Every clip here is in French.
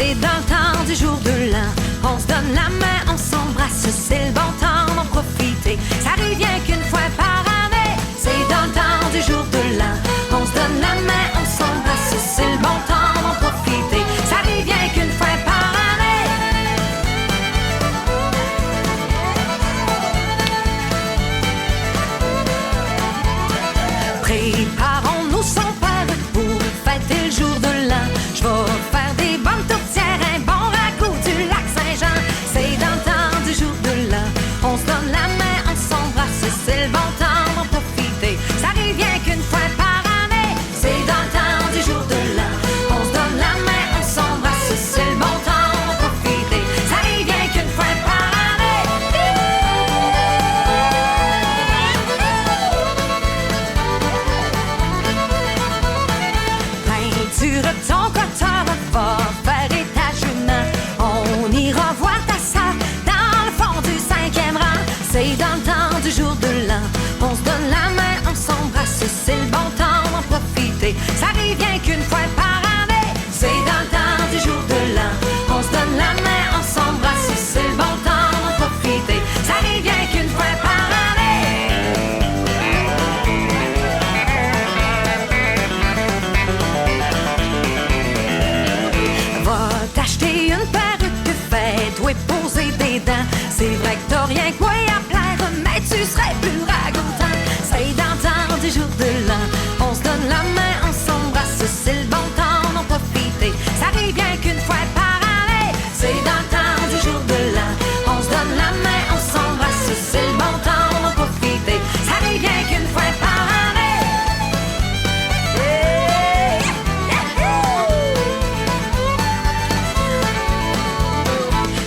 C'est dans le temps du jour de l'an. On se donne la main, on s'embrasse, c'est le bon temps d'en profiter. Ça arrive rien qu'une fois par année. C'est dans le temps du jour de l'an. On se donne la main, on s'embrasse, c'est le bon temps d'en profiter. Ça arrive rien qu'une fois par année. Préparons-nous sans peur pour fêter le jour de l'an. Je vais faire des bonnes tourtières, un bon ragoût du lac Saint-Jean. C'est dans le temps du jour de l'an. On se donne la main, on s'embrasse, c'est le bon temps d'en profiter. Ça arrive rien qu'une fois par année. C'est dans le temps du jour de l'an. On se donne la main, on s'embrasse, c'est le bon temps d'en profiter. Ça arrive rien qu'une fois par année. Peinture ton cotard, va faire étagement. On ira voir ta sœur dans le fond du 5e rang. C'est dans le temps du jour de l'an. On se donne la main, on s'embrasse, c'est le bon temps d'en profiter. Ça arrive rien qu'une fois par année. C'est dans le temps du jour de l'an. On se donne la main, on s'embrasse, c'est le bon temps d'en profiter. Ça arrive rien qu'une fois par année. Va t'acheter une perruque, fais-toi poser des dents. C'est vrai que t'as rien que moi à plaire, mais tu serais plus ragoûtant. C'est dans le temps du jour de l'an. On se donne la main, on s'embrasse, c'est le bon temps d'en profiter. Ça arrive bien qu'une fois par année. C'est dans le temps du jour de l'an. On se donne la main, on s'embrasse, c'est le bon temps d'en profiter. Ça arrive bien qu'une fois par année.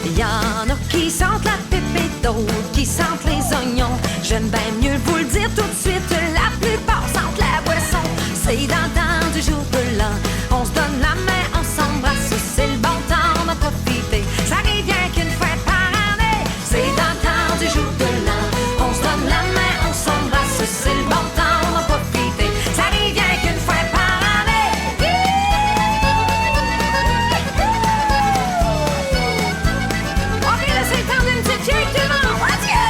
Il y en a qui sentent la pépite, d'autres qui sentent les oignons. J'aime bien mieux vous le dire tout de suite, la plupart sentent la boisson. C'est dans le temps du jour de l'an. On se donne la main, on s'embrasse, c'est le bon temps d'en profiter. Ça arrive bien qu'une fois par année. C'est dans le temps du jour de l'an. On se donne la main, on s'embrasse, c'est le bon temps d'en profiter. Ça arrive bien qu'une fois par année. Ok, là c'est le temps d'une petite fille, tout le monde. Let's go!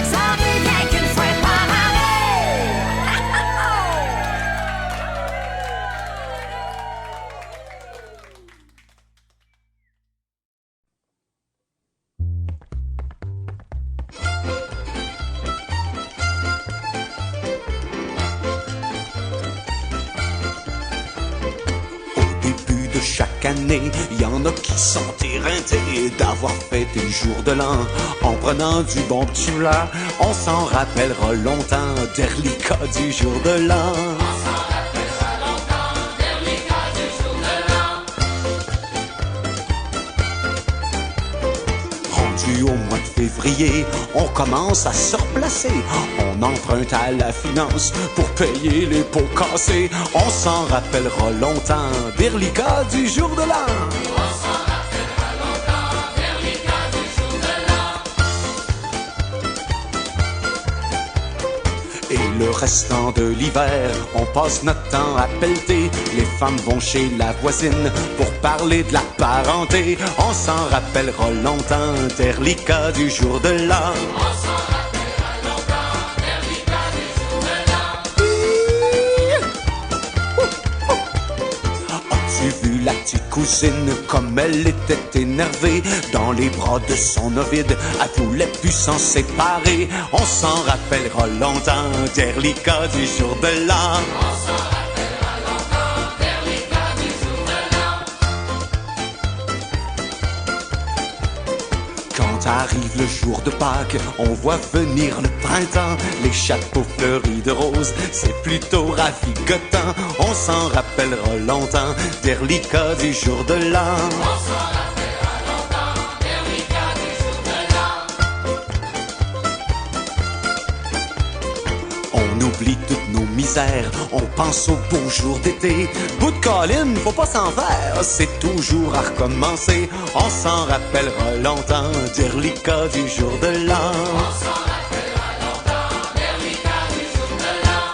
Ça arrive bien qu'une fois par année. Au début de chaque année, il y en a qui sont éreintés d'avoir fêté le jour de l'an. En prenant du bon petit là, on s'en rappellera longtemps des reliquats du jour de l'an. Rendu au mois de février, on commence à se replacer. On emprunte à la finance pour payer les pots cassés. On s'en rappellera longtemps des reliquats du jour de l'an. Et le restant de l'hiver, on passe notre temps à pelleter. Les femmes vont chez la voisine pour parler de la parenté. On s'en rappellera longtemps des reliquats du jour de l'an. As-tu vu la petite cousine comme elle était énervée? Dans les bras de son Ovide, elle voulait plus s'en séparer. On s'en rappellera longtemps des reliquats du jour de l'an. Quand arrive le jour de Pâques, on voit venir le printemps. Les chapeaux fleuris de roses, c'est plutôt ravigotant. On s'en rappellera longtemps des reliquats du jour de l'an. misère, on pense aux beaux jours d'été. Bout de colline, faut pas s'en faire, c'est toujours à recommencer. On s'en rappellera longtemps, dire l'Ica du jour de l'an. On s'en rappellera longtemps, dire l'Ica du jour de l'an.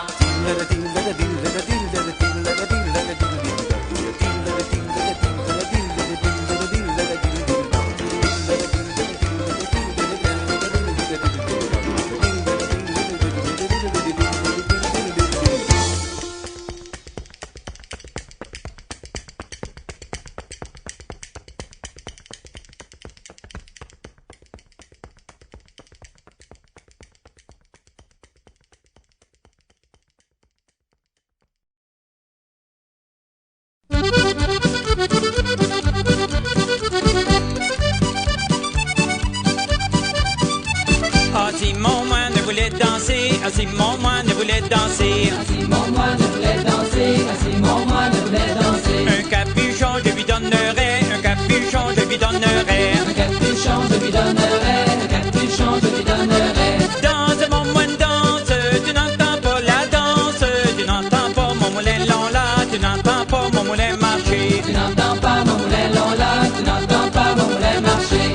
Ah, Simon, moi, ne voulait danser. Ah, Simon, moi, ne voulait danser. Ah, Simon, moi, ne voulait danser. Ah, Simon, moi, ne voulait danser. Un capuchon, je lui donnerais. Un capuchon, je lui donnerais. Un capuchon, je lui donnerais. Un capuchon, je lui donnerais. Danse, mon moine, danse. Tu n'entends pas la danse. Tu n'entends pas mon moulin long là. Tu n'entends pas mon moulin marcher. Tu n'entends pas mon moulin long là. Tu n'entends pas mon moulin marcher.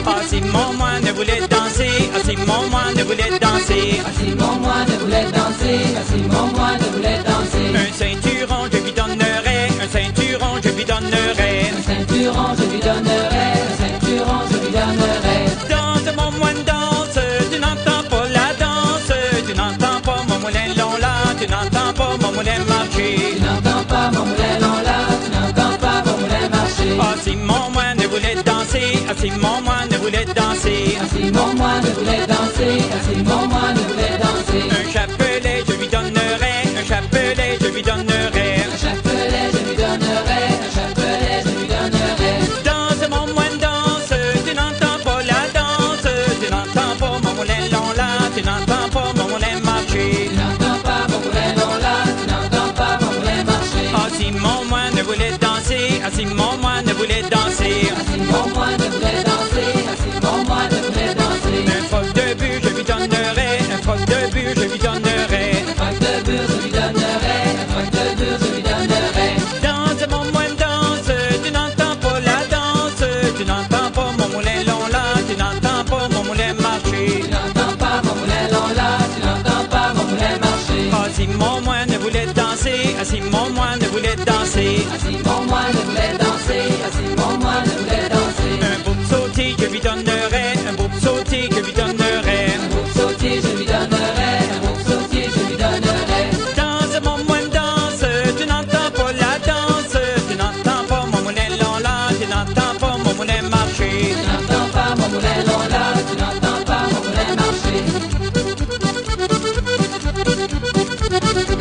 Ah, Simon, moi, ne voulait danser. Ah, Simon, moi, ne voulait danser. Ah, Simon, moi, ne voulait danser. Ah, Simon, moi, ne voulait danser. Un ceinturon, je lui donnerais. Un ceinturon, je lui donnerais. Un ceinturon, je lui donnerais. Un ceinturon, je lui donnerais. Danse, mon moine, danse. Tu n'entends pas la danse. Tu n'entends pas mon moulin long là. Tu n'entends pas mon moulin marcher. Tu n'entends pas mon moulin long là. Tu n'entends pas mon moulin marcher. Ah, Simon, moi, ne voulait danser. Ah, Simon, moi, ne voulait danser. Ah, Simon, moi, ne voulait danser. Ah, Simon, moi, ne voulait danser. Un chapelet, je lui donnerais. Un chapelet, je lui donnerais. Un chapelet, je lui donnerais. Un chapelet, je lui donnerais. Danse, mon moine, danse. Tu n'entends pas la danse. Tu n'entends pas mon moulin long là. Tu n'entends pas mon moulin marcher. Tu n'entends pas mon moulin long là. Tu n'entends pas mon moulin marcher. Ah, Simon, moi, ne voulait danser. Ah, Simon, moi, ne voulait danser. Ah, Simon, moi, ne voulait danser. Ah, Simon, moi, ne voulait danser. Un froc de but, je lui donnerais. Un froc de but, je lui donnerais. Un froc de bure, je lui donnerais. Un froc de bure, je lui donnerais. Danse, mon moine, danse. Tu n'entends pas la danse. Tu n'entends pas mon moulin long là. Tu n'entends pas mon moulin marcher. Tu n'entends pas mon moulin long là. Tu n'entends pas mon moulin marcher. Ah, Simon, moi, ne voulait danser. Ah, Simon, moi, ne voulait danser. Ah, Simon, moi, ne voulait danser. Ah, Simon, moi, ne voulait danser. Un beau sauté, je lui donnerais. Un beau sauté, je lui donnerais. Un beau sautier, je lui donnerais. Un beau sautier, je lui donnerais. Danse, mon moine, danse. Tu n'entends pas la danse. Tu n'entends pas mon moulin long là. Tu n'entends pas mon moulin marcher. Tu n'entends pas mon moulin long là. Tu n'entends pas mon moulin marcher.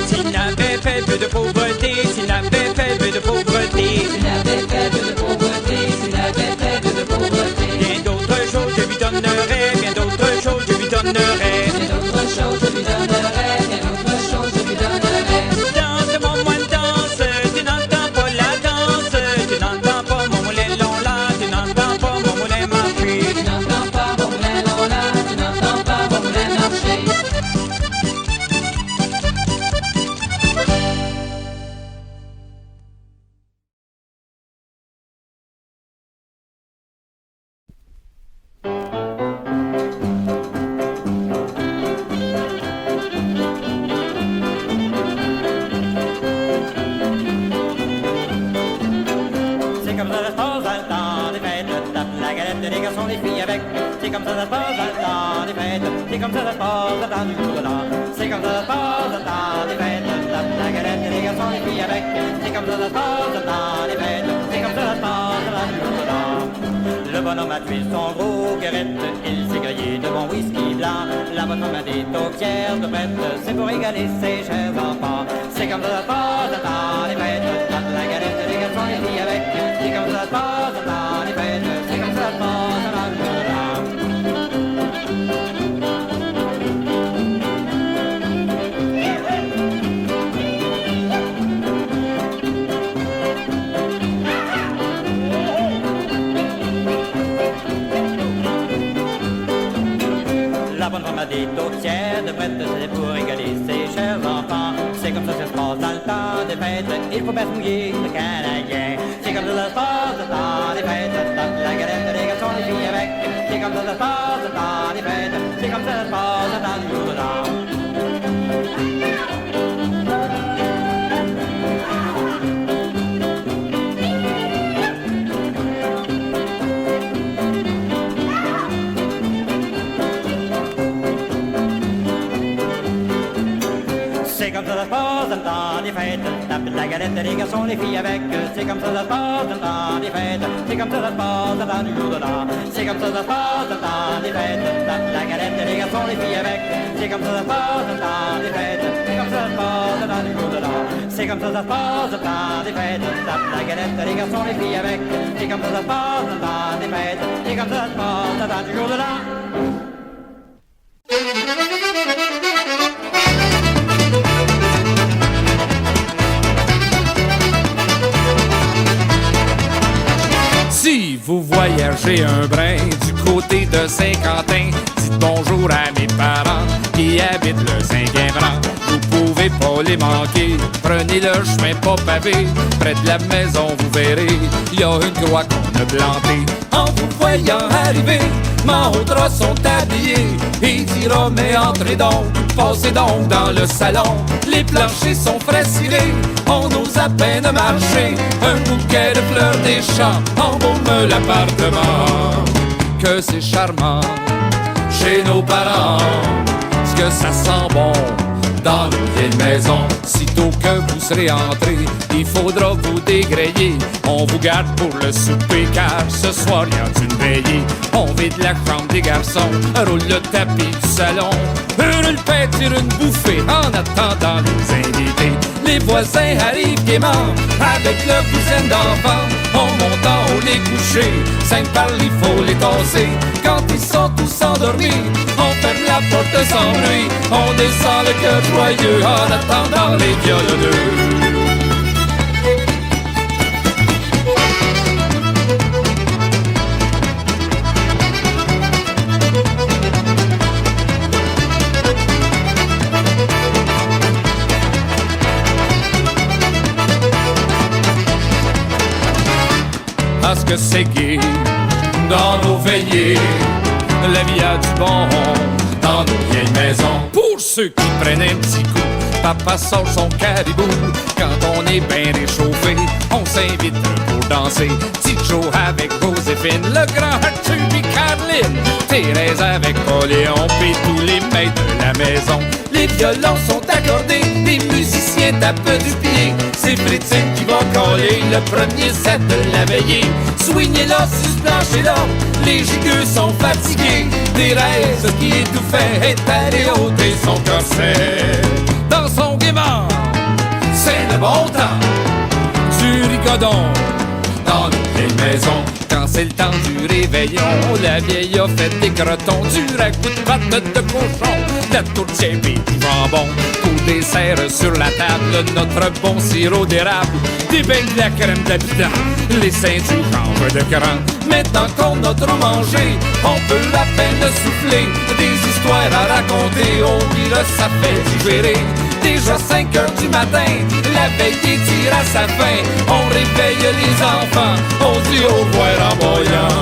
S'il n'avait fait peu de pauvreté. S'il n'avait fait peu de pauvreté. S'il avait fait peu de pauvreté. S'il avait fait peu de pauvreté. Bien d'autres choses, je lui donnerais. Bien d'autres choses, je lui donnerais. Bien d'autres choses, je lui donnerais. Bien d'autres choses, je lui donnerais. Danse, mon moine, danse. Tu n'entends pas la danse. Tu n'entends pas mon moulin long là. Tu n'entends pas mon moulin marcher. Tu n'entends pas mon moulin long là. Tu n'entends pas mon moulin marcher. C'est comme ça, ça se passe dans le temps des fêtes. Tape la galette des garçons, les filles avec. C'est comme ça, ça se passe dans le temps des fêtes. C'est comme ça, ça se passe dans le temps du jour de l'an. C'est comme ça, ça se passe dans le temps des fêtes. Tape la galette des garçons, les filles avec. C'est comme ça, ça se passe dans le temps des fêtes. C'est comme ça, ça se passe dans le temps du jour de l'an. Le bonhomme a tué son gros guérette. Il s'est grillé de bon whisky blanc. La bonne femme a des toquières de prête. C'est pour régaler ses chers enfants. C'est comme ça, ça se passe dans le temps des fêtes. Tape la galette des garçons, les filles avec. C'est comme ça, ça se passe dans les fêtes. C'est comme ça, ça se passe dans le jour de l'an. La bonne femme a des toquières prête, c'est pour régaler ses chers enfants. C'est comme ça que ça se passe dans le temps des fêtes. Il faut pas se mouiller le Canadien. C'est comme ça que ça se passe dans le temps des fêtes. Tape la galette, les garçons, les filles avec. C'est comme ça que ça se passe dans le temps des fêtes. C'est comme ça que ça se passe dans le jour de l'an. C'est comme ça que ça se passe dans le temps des fêtes. Tape la galette, les garçons, les filles avec. C'est comme ça que ça se passe dans le temps des fêtes. C'est comme ça que ça se passe dans le temps du jour de l'an. C'est comme ça que ça se passe dans le temps des fêtes. Tape la galette, les garçons, les filles avec. C'est comme ça que ça se passe dans le temps des fêtes. C'est comme ça que ça se passe dans le temps du jour de l'an. C'est comme ça que ça se passe dans le temps des fêtes. Tape la galette, les garçons, les filles avec. C'est comme ça que ça se passe dans le temps des fêtes. C'est comme ça que ça se passe dans le temps du jour de l'an. Si vous voyagez un brin du côté de Saint-Quentin, dites bonjour à mes parents qui habitent le 5e rang. Vous pouvez pas les manquer, prenez le chemin pas pavé. Près de la maison vous verrez, il y a une croix qu'on a plantée. En vous voyant arriver, Maudras sont habillés. Il dira mais entrez donc, passez donc dans le salon. Les planchers sont frais cirés, on ose à peine marcher. Un bouquet de fleurs des champs embaume l'appartement. Que c'est charmant chez nos parents, ce que ça sent bon dans nos vieilles maisons. Sitôt que vous serez entrés, il faudra vous dégrayer. On vous garde pour le souper car ce soir y a une veillée. On vide la chambre des garçons, roule le tapis du salon, hurle le pain, tire une bouffée en attendant les invités. Les voisins arrivent gaiement avec leur douzaine d'enfants. On monte en haut les coucher, 5 par il faut les tasser. Quand ils sont tous endormis, on ferme la porte sans bruit. On descend le cœur joyeux en attendant les violoneux. Parce que c'est gai dans nos veillées, la vie a du bon dans nos vieilles maisons. Pour ceux qui prennent un petit coup, papa sort son caribou. Quand on est bien réchauffé, on s'invite pour danser. Petit Joe avec Joséphine, le grand Arthur et Caroline, Thérèse avec Pauléon, puis tous les maîtres de la maison. Les violons sont accordés, les musiciens tapent du pied. C'est Fritzine qui va coller le premier set de la veillée. Soignez-la, suspendez-la, les gigueux sont fatigués. Thérèse qui étouffait est allée ôter son corset. Dans son gaiement, c'est le bon temps du rigodon dans nos vieilles maisons. Quand c'est le temps du réveillon, la vieille a fait des crotons, du ragoût de pâte de cochon, de la tourtière et du jambon. Pour dessert sur la table, notre bon sirop d'érable, des bains de la crème d'habitant, les seins du chanvre de cran. Maintenant qu'on a trop mangé, on peut à peine souffler des histoires à raconter. Oh oui, là, ça fait digérer. Déjà 5 heures du matin, la veille tire à sa fin. On réveille les enfants, on dit au revoir en boyant.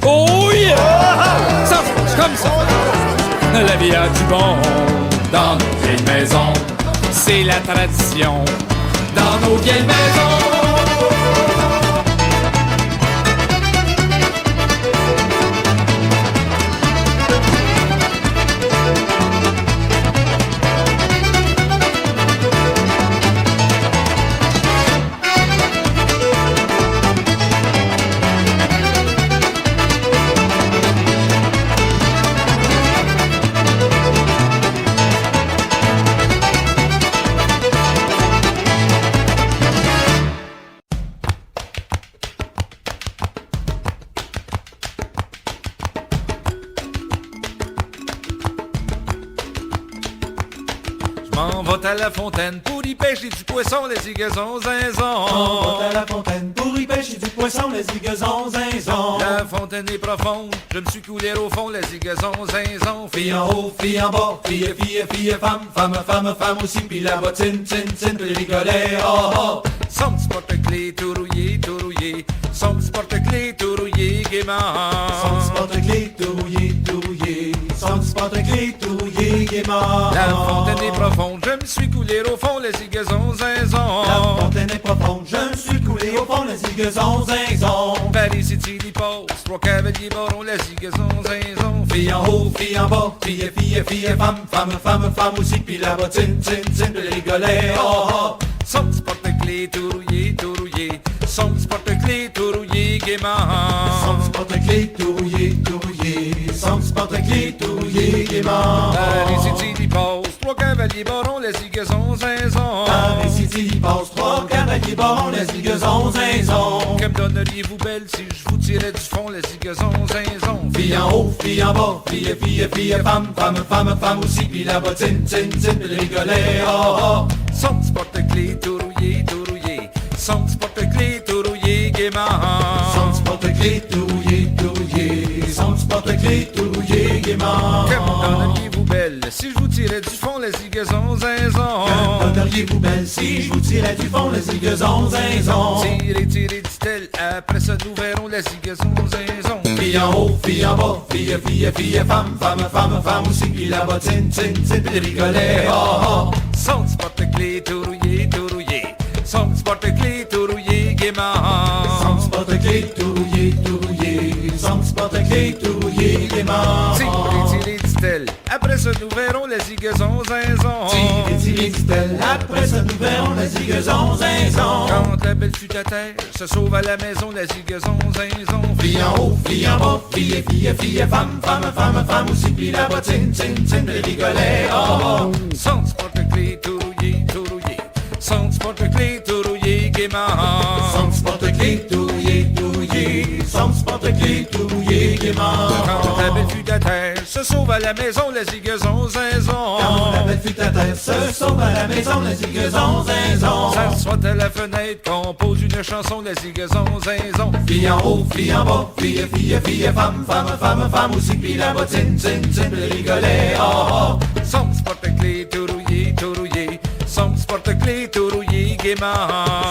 Oh yeah! Ça se passe comme ça. La vie a du bon dans nos vieilles maisons. C'est la tradition dans nos vieilles maisons. On va à la fontaine pour y pêcher du poisson, les zigazons zinzons. On va à la fontaine pour y pêcher du poisson, les zigazons zinzons. La fontaine est profonde, je me suis coulé au fond, les zigazons zinzons. Fille en haut, fille en bas, fille, fille, fille, femme, femme, femme, femme aussi, puis la bottine, tin, tin, puis les rigolets, oh, oh. Son petit porte-clés tout rouillé, tout rouillé. Son petit porte-clés tout rouillé, gaiement. Son petit porte-clés tout rouillé, tout rouillé. Son petit porte-clés tout rouillé, gaiement. La fontaine est profonde, je me suis coulé au fond, les zigazons zinzons. La fontaine est profonde, je me suis coulé au fond, les zigazons zinzons. Paris City, les passe, trois cavaliers barons, les zigazons zinzons. Fille en haut, fille en bas, fille, fille, fille, femme, femme, femme, femme aussi, puis la bottine, tin, tin, puis les rigolets, oh, oh. Son petit porte-clés tout rouillé, tout rouillé. Son petit porte-clés tout rouillé, gaiement. Son petit porte-clés tout rouillé, tout rouillé. Son petit porte-clés tout rouillé, gaiement. Paris City, les passe, trois cavaliers barons, les zigazons zinzons. Paris City, il passe trois cavaliers barons, les zigazons zinzons. Que me donneriez-vous belle si je vous tirais du fond, les zigazons zinzons. Fille en haut, fille en bas, fille, fille, fille, femme, femme, femme, femme aussi, puis la bottine, tin, tin, puis les rigolets, oh, oh. Son petit porte-clés tout rouillé, tout rouillé. Son petit porte-clés tout rouillé, gaiement. Son petit porte-clés tout rouillé, tout rouillé. Son petit porte-clés tout rouillé, gaiement. Que me donneriez-vous belle si je vous tirais du fond, les zigazons zinzons. Que me donneriez-vous belle si je vous tirais du fond, les zigazons zinzons. Tirez, tirez, dit-elle, après ça nous verrons, les zigazons zinzons. Fille en haut, fille en bas, fille, fille, fille, femme, femme, femme, femme aussi, puis la bottine, tin, tin, puis les rigolets, oh, oh. Son petit porte-clés tout rouillé, tout rouillé. Son petit porte-clés tout rouillé, gaiement. Son petit porte-clés tout rouillé, tout rouillé. Son petit porte-clés tout rouillé, gaiement. Tirez, tirez, dit-elle, après ça nous verrons, les zigazons zinzons. Tirez, tirez, dit-elle, après ça nous verrons, les zigazons zinzons. Quand la belle fut à terre, se sauve à la maison, les zigazons zinzons. Fille en haut, fille en bas, fille, fille, fille, femme, femme, femme, femme aussi, puis la bottine, tin, tin, les rigolets, oh, oh. Son petit porte-clés tout rouillé, tout rouillé. Son petit porte-clés tout rouillé, gaiement. Son petit porte-clés tout rouillé, tout rouillé. Son petit porte-clés tout rouillé, gaiement. Quand la belle fut à terre, se sauve à la maison, les zigazons zinzons. Quand la belle fut à terre, se sauve à la maison, les zigazons zinzons. S'assoit à la fenêtre, compose une chanson, les zigazons zinzons. Fille en haut, fille en bas, fille, fille, fille, femme, femme, femme, femme aussi, puis la bottine, tin, tin, les rigolets, oh, oh. Son petit porte-clés tout rouillé, tout rouillé. Son petit porte-clés tout rouillé, gaiement.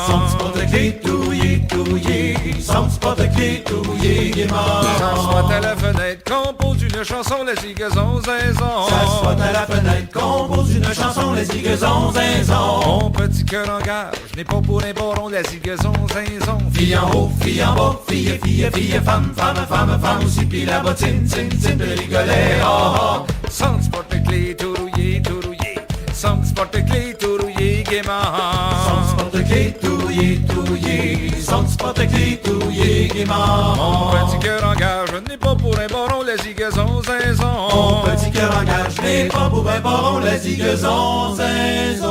Son petit porte-clés tout rouillé, tout rouillé. Son petit porte-clés tout rouillé, gaiement. S'assoit à la fenêtre, compose une chanson, les zigazons zinzons. S'assoit à la fenêtre, compose une chanson, les zigazons zinzons. Mon petit cœur en gage, n'est pas pour un baron, les zigazons zinzons. Fille en haut, fille en bas, fille, fille, fille, femme, femme, femme, femme aussi, puis la bottine, tin, tin, les rigolets, oh, oh. Son petit porte-clés tout rouillé, tout rouillé. Son petit porte-clés tout rouillé, gaiement. Son petit porte-clés tout rouillé, tout rouillé. Son petit porte-clés tout rouillé, gaiement. Mon petit cœur en gage, n'est pas pour un baron, les zigazons zinzons. Mon petit cœur en gage, n'est pas pour un baron, les zigazons zinzons.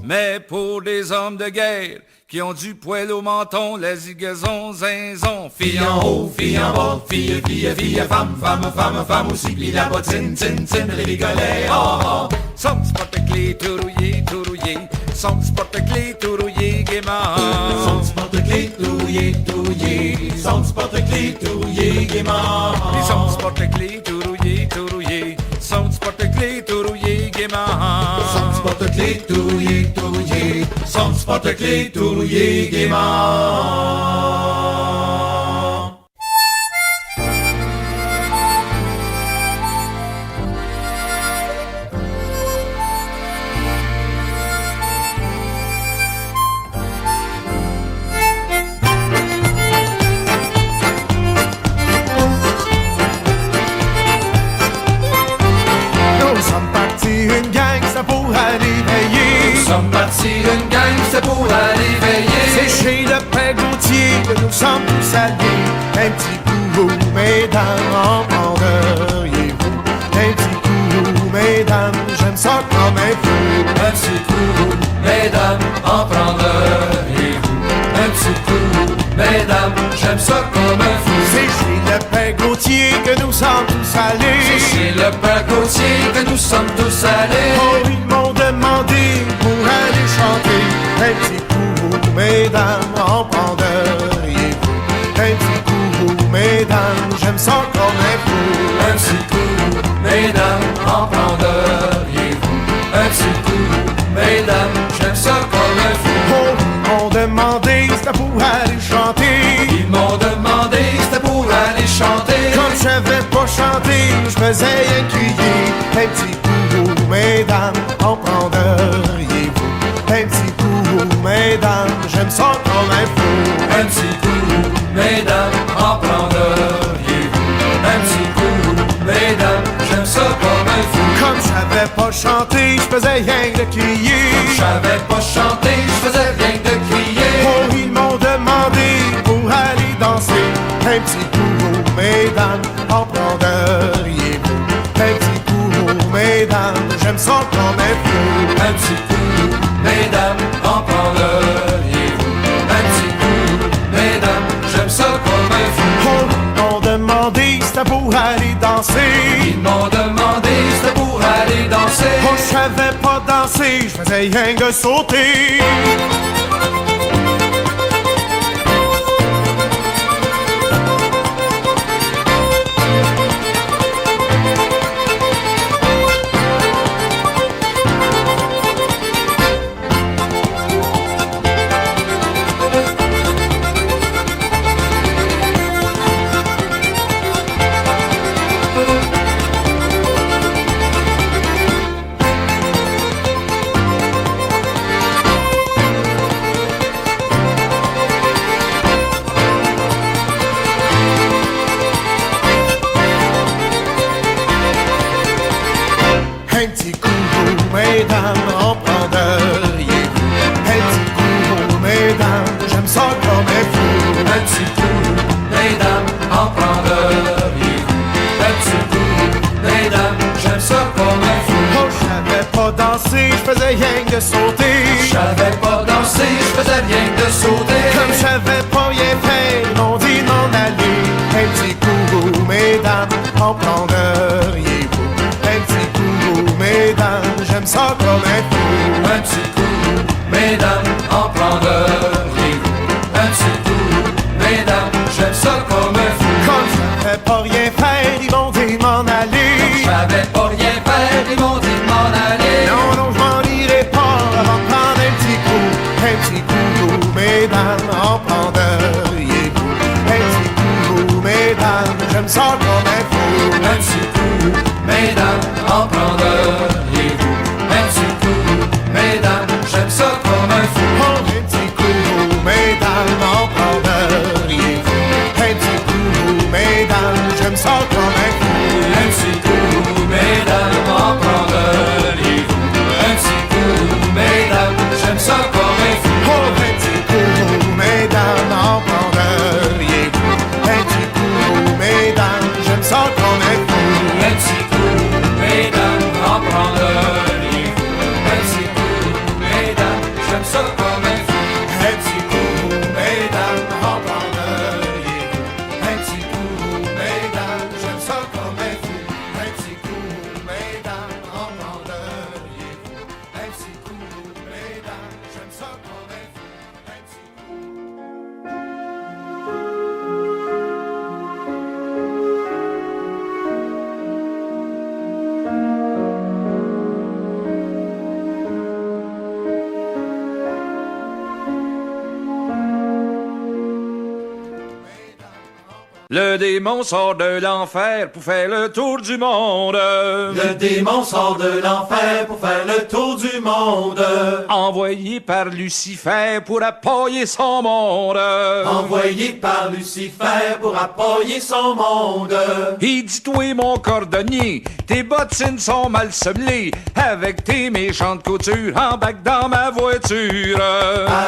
Mais pour des hommes de guerre qui ont du poil au menton, les zigazons zinzons. Fille en haut, fille en bas, fille, fille, fille, femme, femme, femme, femme aussi, puis la bottine, tin, tin, les rigolets, oh, oh. Son petit porte-clés tout rouillé, tout rouillé. Son petit porte-clés tout rouillé, gaiement. Son petit porte-clés tout rouillé, tout rouillé. Son petit porte-clés tout rouillé, gaiement. Et son petit porte-clés tout rouillé, tout rouillé. Son petit porte-clés tout rouillé, gaiement. Son petit porte-clés tout rouillé, tout rouillé. Son petit porte-clés tout rouillé, gaiement. Nous sommes partis une gang, c'est pour aller veiller. C'est chez le père Gauthier que nous sommes tous alliés. Un petit coup, mesdames, en prendriez-vous? Un petit coup, mesdames, j'aime ça comme un fou. Un petit coup, mesdames, en prendriez-vous? Un petit coup, mesdames, j'aime ça comme un fou. C'est chez le père Gauthier que nous sommes tous allés. C'est chez le père Gauthier que nous sommes tous allés. mesdames, en prendriez-vous? Un petit coup, mesdames, j'aime ça comme un fou. Un petit coup, mesdames, en prendriez-vous? Un petit coup, mesdames, j'aime ça comme un fou. Oh, ils m'ont demandé c'était pour aller chanter. Ils m'ont demandé c'était pour aller chanter. Comme je savais pas chanter, je faisais rien crier. Un petit coup, mesdames, en prendriez-vous? Un petit coup, mesdames, j'aime ça comme un fou. Un petit coup, mesdames, en prendriez-vous? Un petit coup, mesdames, j'aime ça comme un fou. Comme je savais pas chanter, je faisais rien de crier. Je savais pas chanter, je faisais rien de crier. Oh, ils m'ont demandé pour aller danser. Un petit coup, mesdames, en prendriez-vous? Un petit coup, mesdames, j'aime ça comme un fou. Un petit coup, mesdames, en prendriez-vous? Un petit coup, mesdames, j'aime ça comme un fou. Oh, ils m'ont demandé c'était pour aller danser. Ils m'ont demandé c'était pour aller danser. Oh, je savais pas danser, je faisais rien que sauter. Un petit coup, mesdames, en prendriez-vous? Un petit coup, mesdames, j'aime ça comme un fou. Un petit coup, mesdames, en prendriez-vous? Un petit coup, mesdames, j'aime ça comme un fou. Oh, je savais pas danser, je faisais rien que sauter. Je savais pas danser, je faisais rien de sauter. Comme je savais pas rien faire, ils m'ont dit m'en aller. Un petit coup, mesdames, en prendriez-vous? Un petit coup, mesdames, j'aime ça comme un fou. Un petit coup, mesdames, en prendriez-vous? Un petit coup, mesdames, j'aime ça comme un fou. Comme je savais pas rien faire, ils m'ont dit m'en aller. Je savais pas rien faire, ils m'ont dit de m'en aller. Non, non, je m'en irai pas avant de prendre un petit coup. Un petit coup, mesdames, en prendriez-vous? Un petit coup, mesdames, j'aime ça comme un fou. Un petit coup, mesdames, en prendriez-vous? Un petit coup, mesdames, j'aime ça comme un fou. Oh, un petit coup, mesdames, en prendriez-vous? Un petit coup, mesdames, j'aime ça comme un fou. Un petit coup, mesdames, en prendriez-vous? Un petit coup, mesdames, j'aime ça comme un fou. Oh, un petit coup, mesdames, en prendriez-vous? Un petit coup, mesdames, j'aime ça comme un fou. Un petit coup, mesdames, en prendriez-vous? Un petit coup, mesdames, j'aime ça comme un fou. Un petit coup, mesdames, en prendriez-vous? Un petit coup, mesdames, j'aime ça comme un fou. Un petit coup, mesdames, en prendriez-vous? Un petit coup, mesdames, j'aime ça comme un fou. Un petit coup. Le démon sort de l'enfer pour faire le tour du monde. Le démon sort de l'enfer pour faire le tour du monde. Envoyé par Lucifer pour appuyer son monde. Envoyé par Lucifer pour appuyer son monde. Il dit toi mon cordonnier, tes bottines sont mal semblées. Avec tes méchantes coutures, embarque dans ma voiture.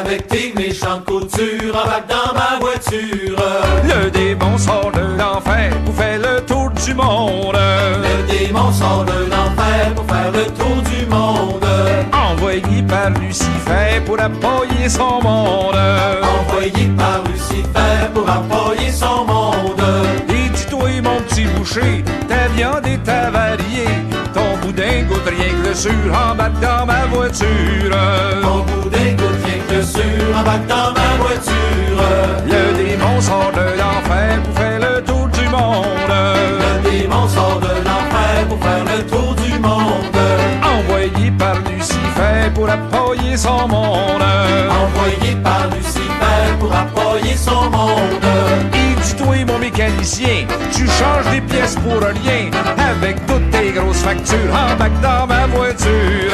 Avec tes méchantes coutures, embarque dans ma voiture. Le démon sort de l'enfer pour faire le tour du monde. Le démon sort de l'enfer pour faire le tour du monde. Envoyé par Lucifer pour appuyer son monde. Envoyé par Lucifer pour appuyer son monde. Et dis-toi mon petit boucher, ta viande est avariée. Ton boudin goûte rien que le sur, embarque dans ma voiture. Ton boudin goûte rien que le sur, embarque dans ma voiture. Le démon sort de l'enfer pour faire le tour du monde. Le démon sort de l'enfer pour faire le tour du monde. Envoyé par Lucifer pour appuyer son monde. Envoyé par Lucifer pour appuyer son monde. Il dit toi mon mécanicien, tu changes des pièces pour rien. Avec toutes tes grosses factures, embarque dans ma voiture.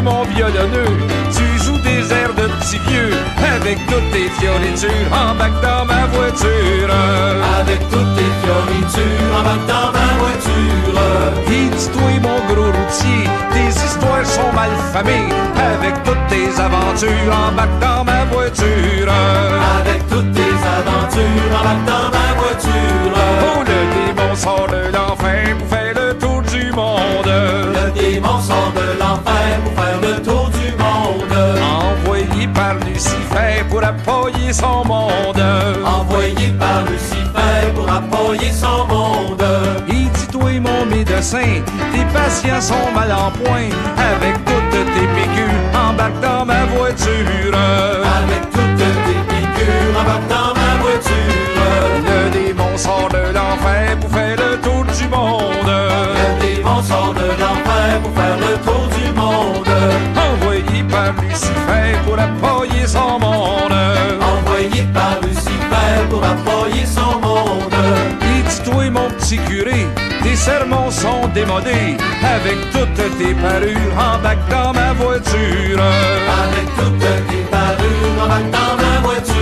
Mon violonneux, tu joues des airs de petits vieux. Avec toutes tes fioritures, embarque dans ma voiture. Avec toutes tes fioritures, embarque dans ma voiture. Il dit toi mon gros routier, tes histoires sont mal famées. Avec toutes tes aventures, embarque dans ma voiture. Avec toutes tes aventures, embarque dans ma voiture. Oh, le démon sort de l'enfer pour faire le tour du monde. Le démon sort de l'enfer pour faire le tour du monde. Envoyé par Lucifer pour appuyer son monde. Envoyé par Lucifer pour appuyer son monde. Il dit toi mon médecin, tes patients sont mal en point. Avec toutes tes piqûres, embarque dans ma voiture. Avec toutes tes piqûres, embarque dans ma voiture. Le démon sort de l'enfer pour faire le tour du monde. Le démon sort de l'enfer pour faire le tour du monde. Envoyé par Lucifer pour appuyer son monde. Envoyé par Lucifer pour appuyer son monde. Il dit toi mon petit curé, tes sermons sont démodés. Avec toutes tes parures, embarque dans ma voiture. Avec toutes tes parures, embarque dans ma voiture.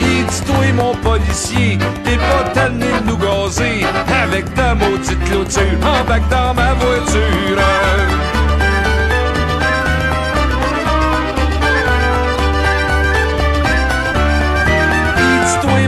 Il dit toi mon policier, t'es pas tanné de nous gazer. Avec ta maudite clôture, embarque dans ma voiture.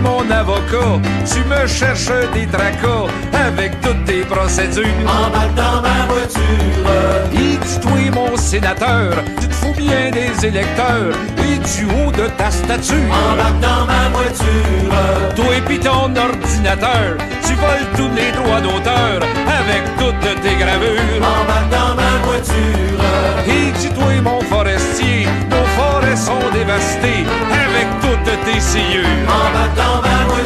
Mon avocat, tu me cherches des tracas avec toutes tes procédures. Embarque dans ma voiture. Il dit toi mon sénateur, tu te fous bien des électeurs et du haut de ta statue. Embarque dans ma voiture. Toi pis ton ordinateur, tu voles tous les droits d'auteur avec toutes tes gravures. Embarque dans ma voiture. Il dit toi mon forestier, nos forêts sont dévastées avec toutes tes sciures. Embarque dans ma voiture.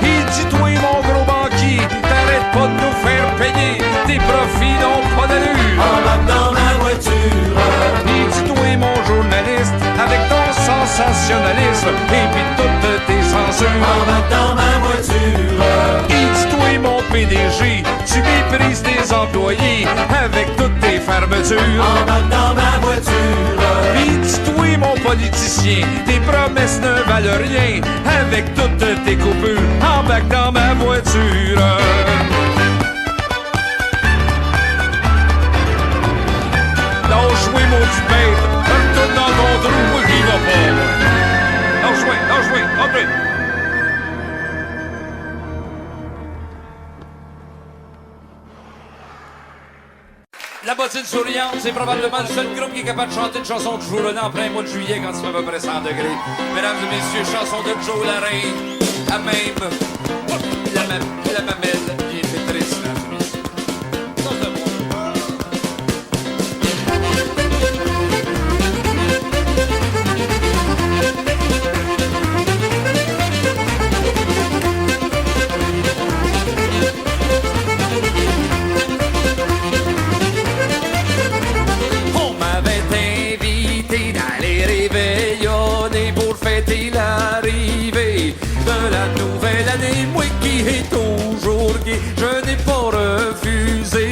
Il dit toi mon gros banquier, t'arrêtes pas de nous faire payer, tes profits n'ont pas d'allure. Embarque dans ma voiture. Il dit toi mon journaliste, avec ton sensationnalisme et puis toutes tes censures. Embarque dans ma voiture. Il dit toi mon PDG, tu méprises tes employés avec toutes tes fermetures. Embarque dans ma voiture. Il dit toi mon politicien, tes promesses ne valent rien avec toutes tes coupures. Embarque dans ma voiture. Lâche jouer mon petit père, retourne dans ton trou, moi qui va pas. Lâche jouer, entrez. La bottine souriante, c'est probablement le seul groupe qui est capable de chanter une chanson de Joe Lana en plein mois de juillet quand il fait à peu près 100 degrés. Mesdames et messieurs, chanson de Joe Lorraine, à même la mamelle bien fait triste, mesdames et messieurs. Ça, c'est bon. On m'avait invité d'aller réveillonner pour fêter l'arrivée de la nouvelle année. Moi qui est toujours gai, je n'ai pas refusé.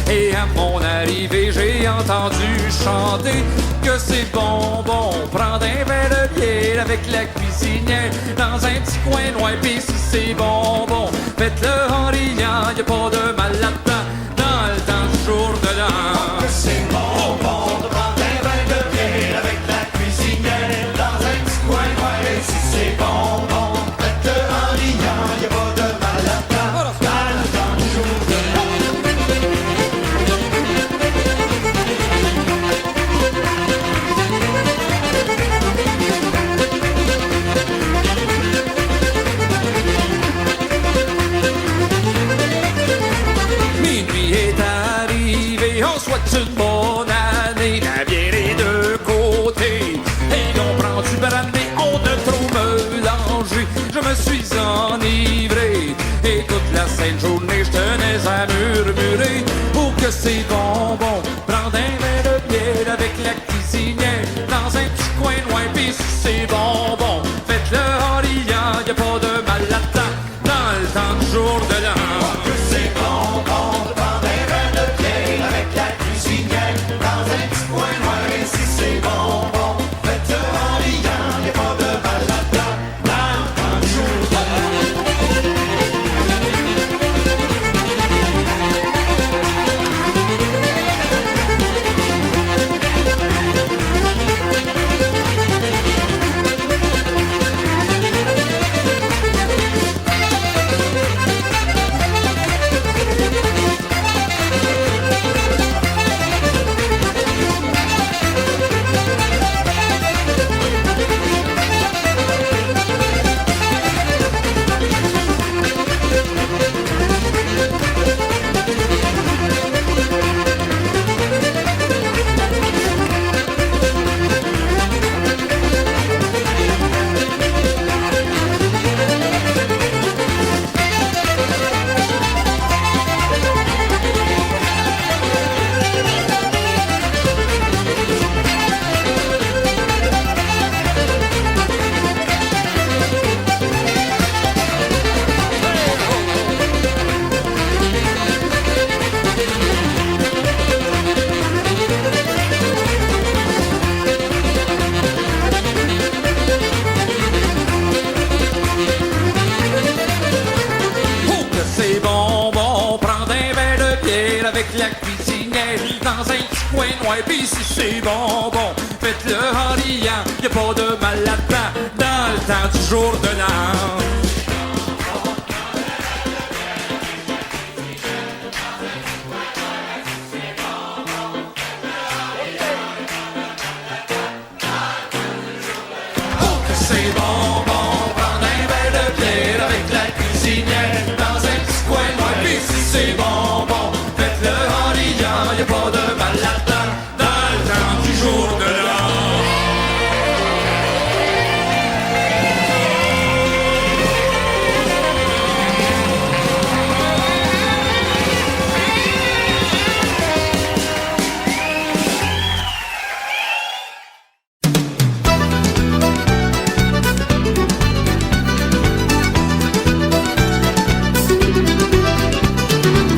Et à mon arrivée, j'ai entendu chanter que c'est bonbon. Prendre un verre de bière avec la cuisinière dans un petit coin loin. Pis si c'est bonbon, faites-le en riant, y'a pas de mal là-dedans. Dans le temps du jour de l'an, C'est bonbon de prendre un verre de bière avec la cuisinière dans un petit coin noir. Et si c'est bonbon, faites-le en riant, y'a pas de mal à temps. Dans le temps du jour de l'an. souhaite une bonne année, à bien les deux côtés. Et on prend du brandy, on ne trop mélanger. Je me suis enivré, et toute la sainte journée, je tenais à murmurer. Pour que ces bonbons, prendre un verre de bière avec la cuisinière, dans un petit coin loin, pis si c'est bonbon, faites-le en riant, y'a pas de mal là-dedans, dans le temps du jour de l'an. Que c'est bon, bon, prendre un verre de bière avec la cuisinière, dans un petit coin noir, et si c'est bon, bon, faites-le en riant, y'a pas de mal là-dedans, dans le temps du jour de l'an. Oh, que c'est bonbon, prendre un verre de bière avec la cuisinière, dans un petit coin noir, pis si c'est bonbon, faites-le en riant, y'a pas de mal là-dedans, dans le temps du jour de l'an. Oh, que c'est bonbon, prendre un verre de bière avec la cuisinière, dans un petit coin noir, pis si c'est bonbon, faites-le en riant, y'a pas de mal là-dedans, dans le temps du jour de l'an.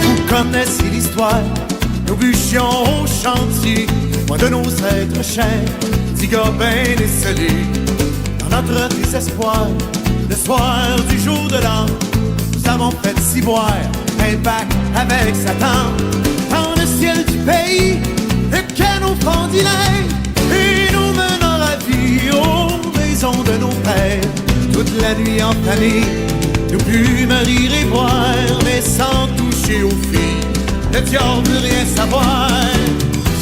Vous connaissez l'histoire, nous bûchions au chantier, loin de nos êtres chers, petits gars ben décelés. Dans notre désespoir, le soir du jour de l'an, nous avons fait ciboire un bac avec Satan. Dans le ciel du pays, le canon fendilait, et nous menant ravis aux maisons de nos pères. Toute la nuit en famille, nous pûmes rire et boire, mais sans toucher aux filles, le diable veut rien savoir.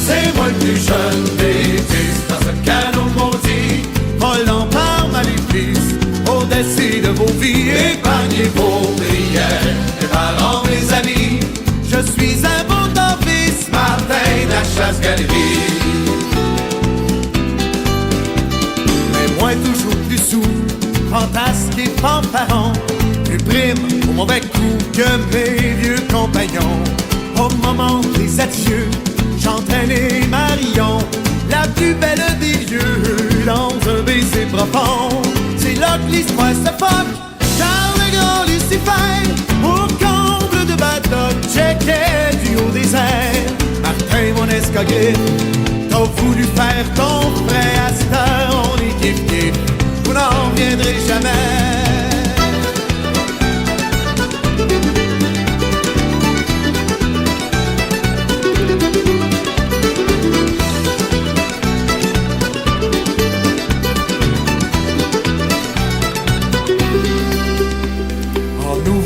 C'est moi le plus jeune des dix dans ce canon maudit, volant par maléfice, au-dessus de vos vies, épargnez vos prières, mes parents, mes amis. Je suis un bon novice, Martin de la chasse-galerie. Mais moi toujours plus sous, fantasque et fanfaron, plus prime au mauvais coup que mes vieux compagnons. Au moment des adieux, j'entraînais Marion, la plus belle des lieux, dans un baiser profond. C'est là que l'histoire se foque, car le grand Lucifer, au comble de Badoc, checkait du haut des airs. Martin, mon escogriffe, t'as voulu faire ton frère, à cette heure on est kiff-kiff, vous n'en reviendrez jamais.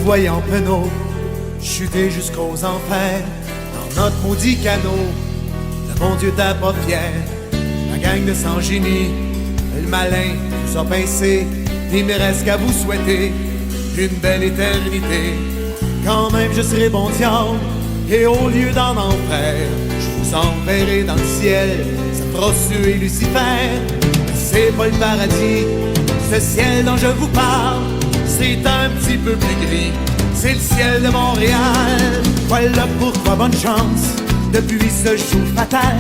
Voyant penaud, chuter jusqu'aux enfers, dans notre maudit canot, le bon Dieu t'a pas fier. La gang de sans-génie, le malin nous a pincé, il me reste qu'à vous souhaiter une belle éternité. Quand même je serai bon diable, et au lieu d'en enfer, je s'enverrer dans le ciel, ça fera suer Lucifer. C'est pas le paradis, ce ciel dont je vous parle, c'est un petit peu plus gris, c'est le ciel de Montréal. Voilà pourquoi bonne chance, depuis ce jour fatal,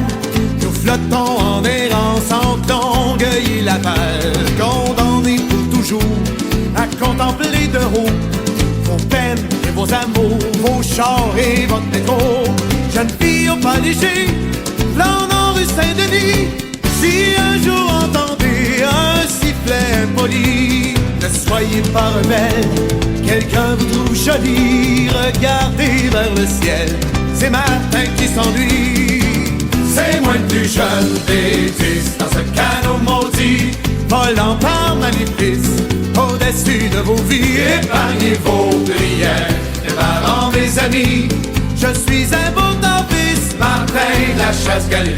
nous flottons en errance en Longueuil la balle, condamnés pour toujours à contempler de haut vos peines et vos amours, vos chars et votre métro. Jeunes filles au pas léger, flânant rue Saint-Denis, si un jour entendez un sifflet impoli, ne soyez pas rebelles, quelqu'un vous trouve jolie, regardez vers le ciel, c'est Martin qui s'ennuie. C'est moi le plus jeune des 10 dans ce canot maudit, volant par maléfice au-dessus de vos vies. Épargnez vos prières, les parents, mes amis, je suis un beau novice, Martin de la Chasse-Galerie.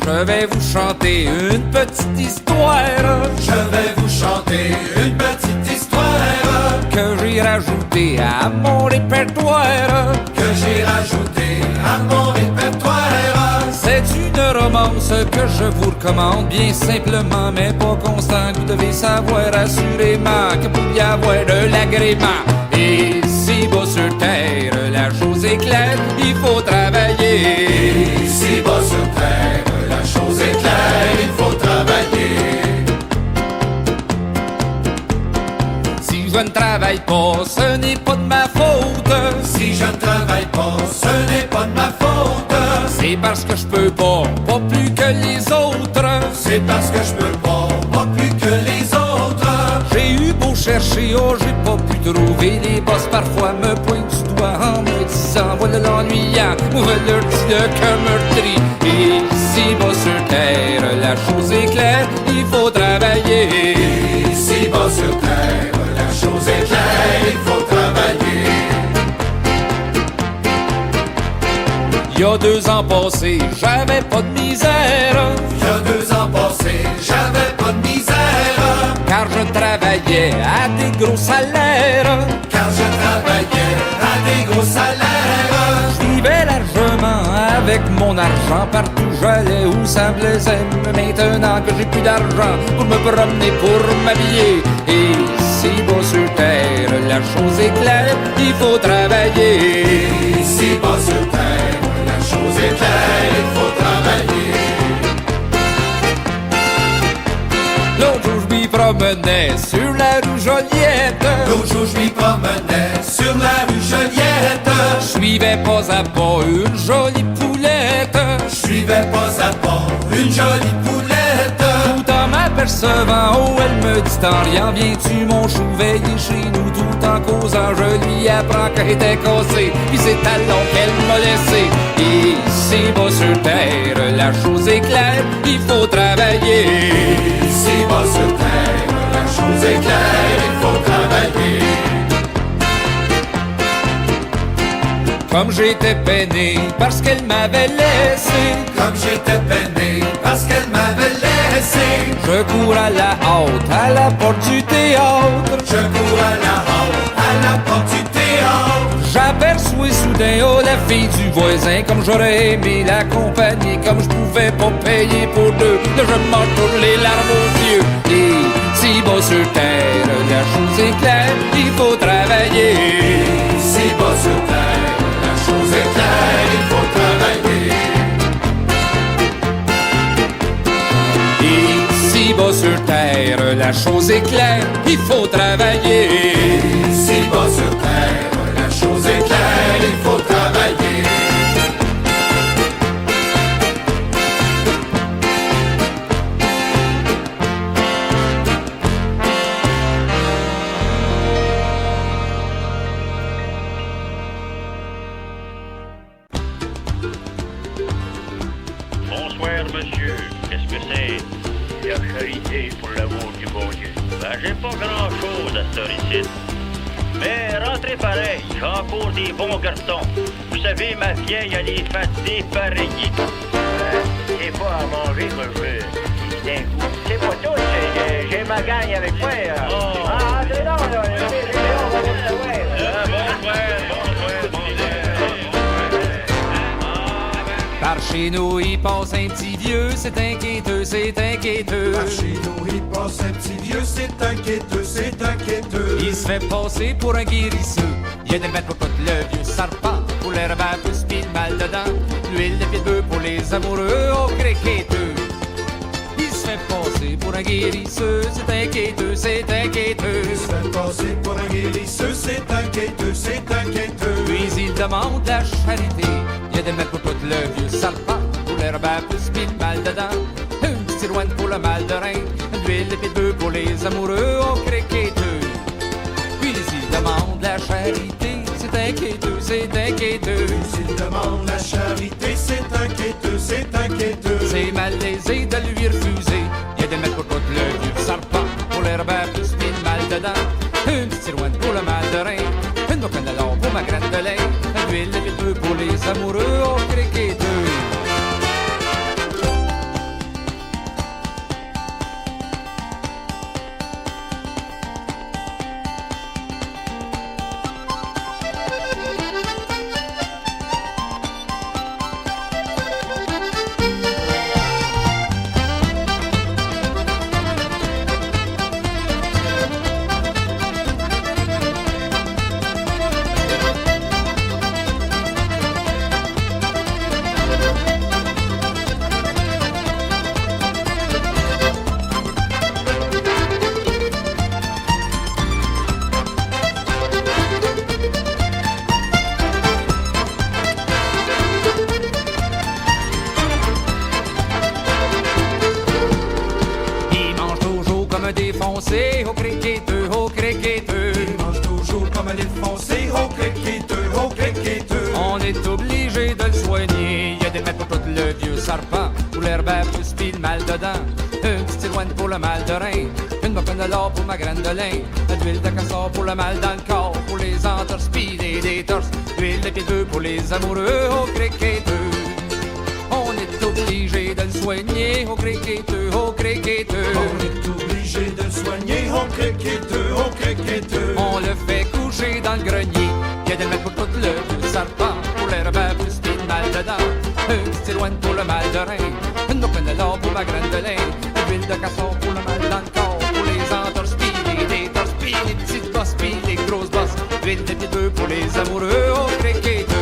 Je vais vous chanter une petite histoire. Je vais vous chanter une petite histoire que j'ai rajoutée à mon répertoire. Que j'ai rajoutée à mon répertoire. C'est une romance que je vous recommande bien simplement, mais pas constant. Vous devez savoir assurément que pour y avoir de l'agrément. Et si bas sur terre la chose est claire, il faut travailler. Et si bas sur terre la chose est claire, il faut travailler. Si je ne travaille pas, ce n'est pas de ma faute. Si je ne travaille pas, ce n'est pas de ma faute. C'est parce que je peux pas plus que les autres. C'est parce que je peux pas plus que les autres. J'ai eu beau chercher, oh j'ai pas pu trouver. Les boss parfois me pointent du doigt en me disant voilà l'ennuyant, voilà leur dit le cœur meurtri. Et si bas sur terre la chose est claire, il faut travailler. Et si bas sur terre la chose est claire, il faut travailler. Il y a 2 ans passés, j'avais pas de misère. Il y a 2 ans passés, j'avais pas de misère. Car je travaillais à des gros salaires. Car je travaillais à des gros salaires. Je vivais largement avec mon argent partout où j'allais où ça me plaisait. Maintenant que j'ai plus d'argent pour me promener, pour m'habiller. Et si bas sur terre la chose est claire, il faut travailler. Et si bas sur terre la chose est claire, il faut travailler. L'autre jour je m'y promenais sur la rue Joliette. L'autre jour je m'y promenais sur la rue Joliette. Je suivais pas à pas une jolie poulette. Je suivais pas à pas une jolie poulette. Tout en m'apercevant, oh elle me dit t'en rien, viens-tu mon chou veiller chez nous? Tout en causant, je lui apprends qu'elle était cassée, puis c'est talons qu'elle m'a laissé. Et si bas sur terre la chose est claire, il faut travailler. Et si bas sur terre la chose est claire, il faut travailler. Comme j'étais peiné parce qu'elle m'avait laissé. Comme j'étais peiné parce qu'elle m'avait laissé. Je cours à la hâte à la porte du théâtre. Je cours à la hâte à la porte du théâtre. J'aperçois soudain, oh la fille du voisin. Comme j'aurais aimé l'accompagner, comme je pouvais pas payer pour deux. Là je m'entoure les larmes aux yeux. Et si bas sur terre la chose est claire, il faut travailler. Et si bas sur terre la chose est claire, il faut travailler. Et si bas sur terre la chose est claire, il faut travailler. Et si bas sur terre la chose est claire, il faut travailler. charité pour l'amour du bon Dieu. Ben, j'ai pas grand-chose à ce ici. Mais rentrez pareil, j'ai encore des bons garçons. Vous savez, ma vieille, elle est fatiguée pareil. C'est pas à manger que je veux. D'un coup, c'est pas tout, j'ai ma gang avec moi. Ah, c'est non, là, on va le savoir. Bon frère. Par chez nous, il passe un petit vieux, c'est inquiéteux, c'est inquiéteux. Par chez nous, il passe un petit vieux, c'est inquiéteux, c'est inquiéteux. Il se fait passer pour un guérisseux. Il y a des mètres pour tout le vieux serpent, pour l'herbe à pousse pis le mal dedans. L'huile de pied de bœuf pour les amoureux, oh criqueteux. Il se fait passer pour un guérisseux, c'est inquiéteux, c'est inquiéteux. Il se fait passer pour un guérisseux, c'est inquiéteux, c'est inquiéteux. Puis il demande la charité. Il y a des mètres pour tout le vieux serpent, pour l'herbe à pousse pis le mal dedans. Une petite cirouane pour le mal de rein, l'huile de pied de bœuf pour les amoureux, oh criqueteux. Puis il demande la charité, c'est inquiéteux, c'est inquiéteux. S'il demande la charité, c'est inquiéteux, c'est inquiéteux. C'est malaisé de lui refuser. Il y a des mètres pour tout le vieux serpent, pour l'herbe à pousse pis le mal dedans. Une petite cirouane pour le mal de rein, une boucan de l'or pour ma graine de lait, une huile de pied de bœuf pour les amoureux, oh criqueteux. Défoncé, au criqueteux, au criqueteux. Il mange toujours comme un défoncé, oh criqueteux, oh criqueteux. On est obligé de le soigner. Il y a des mètres pour tout le vieux serpent, pour l'herbe à pousse pis le mal dedans. Une petite cirouane pour le mal de rein, une boucan de l'or pour ma graine de lin, de l'huile de castor pour le mal dans le corps, pour les entorses pis les détorses, l'huile de pied de bœuf pour les amoureux, au criqueteux. On est obligé de le soigner, au criqueteux, au criqueteux. On est obligé de le soigner, oh criqueteux, oh criqueteux. On le fait coucher dans le grenier. Il y a des mètres pour tout le vieux serpent, pour l'herbe à pousse pis le mal dedans. Une petite cirouane pour le mal de rein, une boucan de l'or pour ma graine de lin, une huile de castor pour le mal dans le corps, pour les entorses pis les détorses pis les petites bosses pis les grosses bosses, l'huile de pied de bœuf pour les amoureux, oh criqueteux.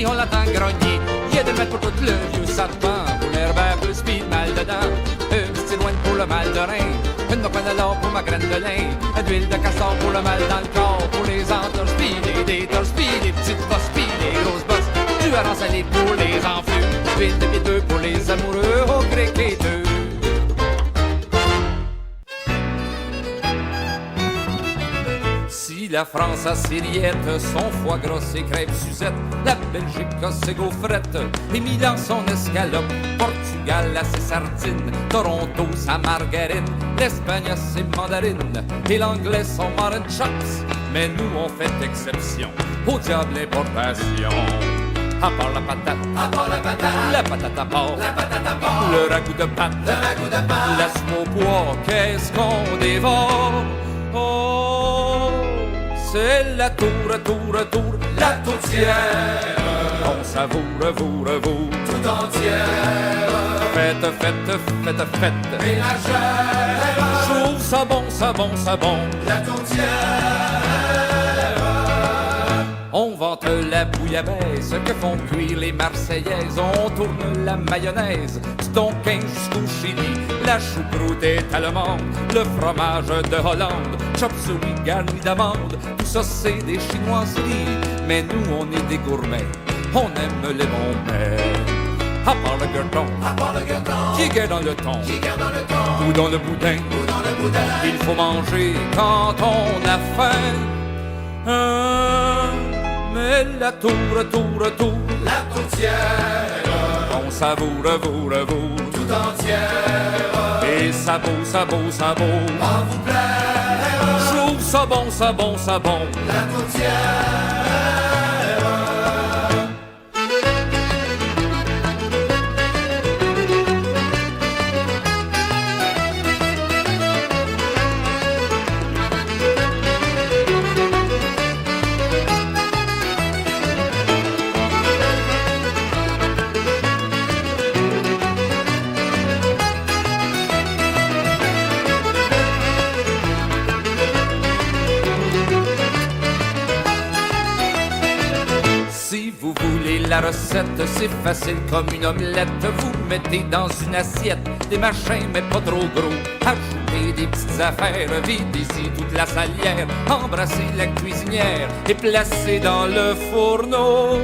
On l'attend grogner. Il y a des mètres pour tout le vieux serpent, pour l'herbe à pousse pis le mal dedans. Une petite cirouane pour le mal de rein, une boucan de l'or pour ma graine de lin, une huile de castor pour le mal dans le corps, pour les entorses pis les détorses pis les petites bosses pis les grosses bosses, du hareng salé pour les enflures, huile de pied de bœuf pour les amoureux, au criqueteux. Si la France a ses rillettes, son foie gras, ses crêpes Suzette, la Belgique a ses gaufrettes, et Milan son escalope, Portugal a ses sardines, Toronto sa margarine, l'Espagne a ses mandarines, et l'anglais son mutton chops. Mais nous on fait exception au diable l'importation. À part la patate, la patate à porc, le ragoût de pâte, laisse-moi au poids, qu'est-ce qu'on dévore? Oh, c'est la tour, la tourtière. On savoure, tout entière. Fête, ménagère. J'ouvre ça bon, ça bon, ça bon. La tourtière. On vante la bouillabaisse que font cuire les Marseillaises. On tourne la mayonnaise du Tonkin jusqu'au Chili. La choucroute est allemande, le fromage de Hollande, chop suey garni d'amande. Tout ça c'est des chinoiseries, mais nous on est des gourmets. On aime les bons mets. À part le gueuleton, qui guère dans le thon, ou dans le boudin, il faut manger quand on a faim. Mais la tour, la tourtière, on savoure, vous, Tout entière. et ça beau, En vous plaire. je trouve ça bon, La tourtière. La recette, c'est facile comme une omelette. Vous mettez dans une assiette des machins, mais pas trop gros. Ajoutez des petites affaires, videz-y toute la salière. Embrassez la cuisinière et placez dans le fourneau.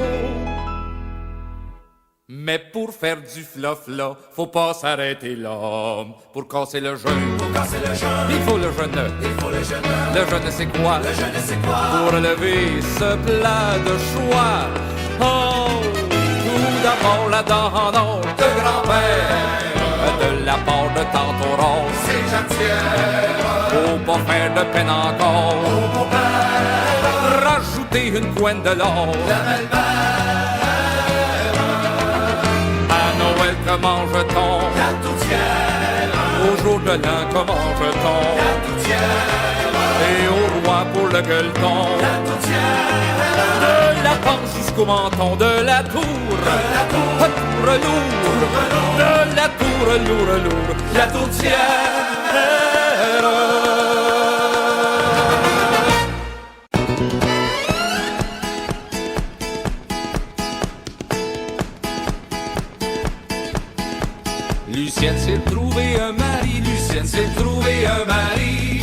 Mais pour faire du fla-fla, faut pas s'arrêter là. Pour casser le jeûne, il faut le jeûne. Le jeûne c'est quoi? Pour lever ce plat de choix. Oh, tout d'abord la dent d'or de grand-père, de la part de tante Aurore, C'est jatière. faut pas faire de peine encore. Rajoutez une couenne de l'or. À Noël, que mange-t-on? La tourtière. Au jour de l'an, que mange-t-on? La tourtière. Et au roi pour le gueuleton. La tourtière. De la panse jusqu'au menton, de la tour, tour lourd, de la tour lourd, La tourtière. Lucienne s'est trouvé un mari, Lucienne s'est trouvé un mari.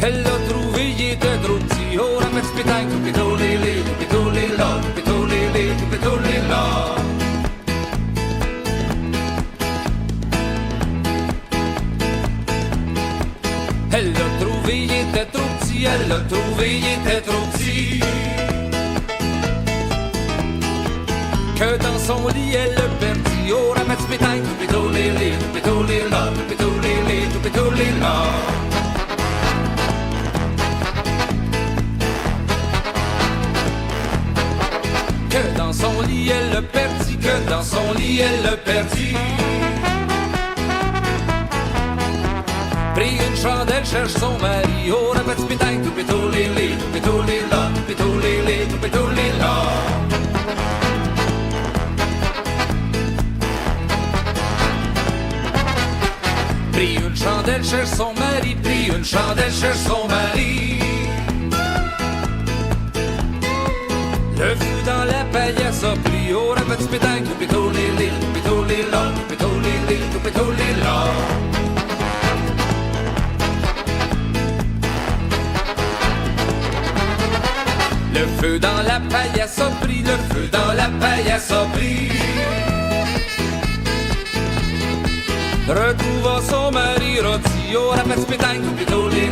Elle l'a trouvé, il était trop petit. Oh, la petite pétanque, tout pétolé, tout pétolé là, tout pétolé, tout pétolé là. Elle l'a trouvé, il était trop petit. Elle l'a trouvé, il était trop petit. Que dans son lit, elle le perdit. Oh, la petite pétanque, tout pétolé là, tout pétolé là. Que dans son lit elle le perdit, que dans son lit elle le perdit. Pris une chandelle, cherche son mari. Oh, la petite pétanque, tout pétolé là, tout pétolé là. Pris une chandelle, cherche son mari. Pris une chandelle, cherche son mari. Le fou dans la paillasse a pris. Oh, la petite pétanque, tout pétolé là, tout pétolé là. Le feu dans la paillasse a pris, le feu dans la paillasse a pris. Retrouva son mari rôti. Oh, la petite pétanque, tout pétolé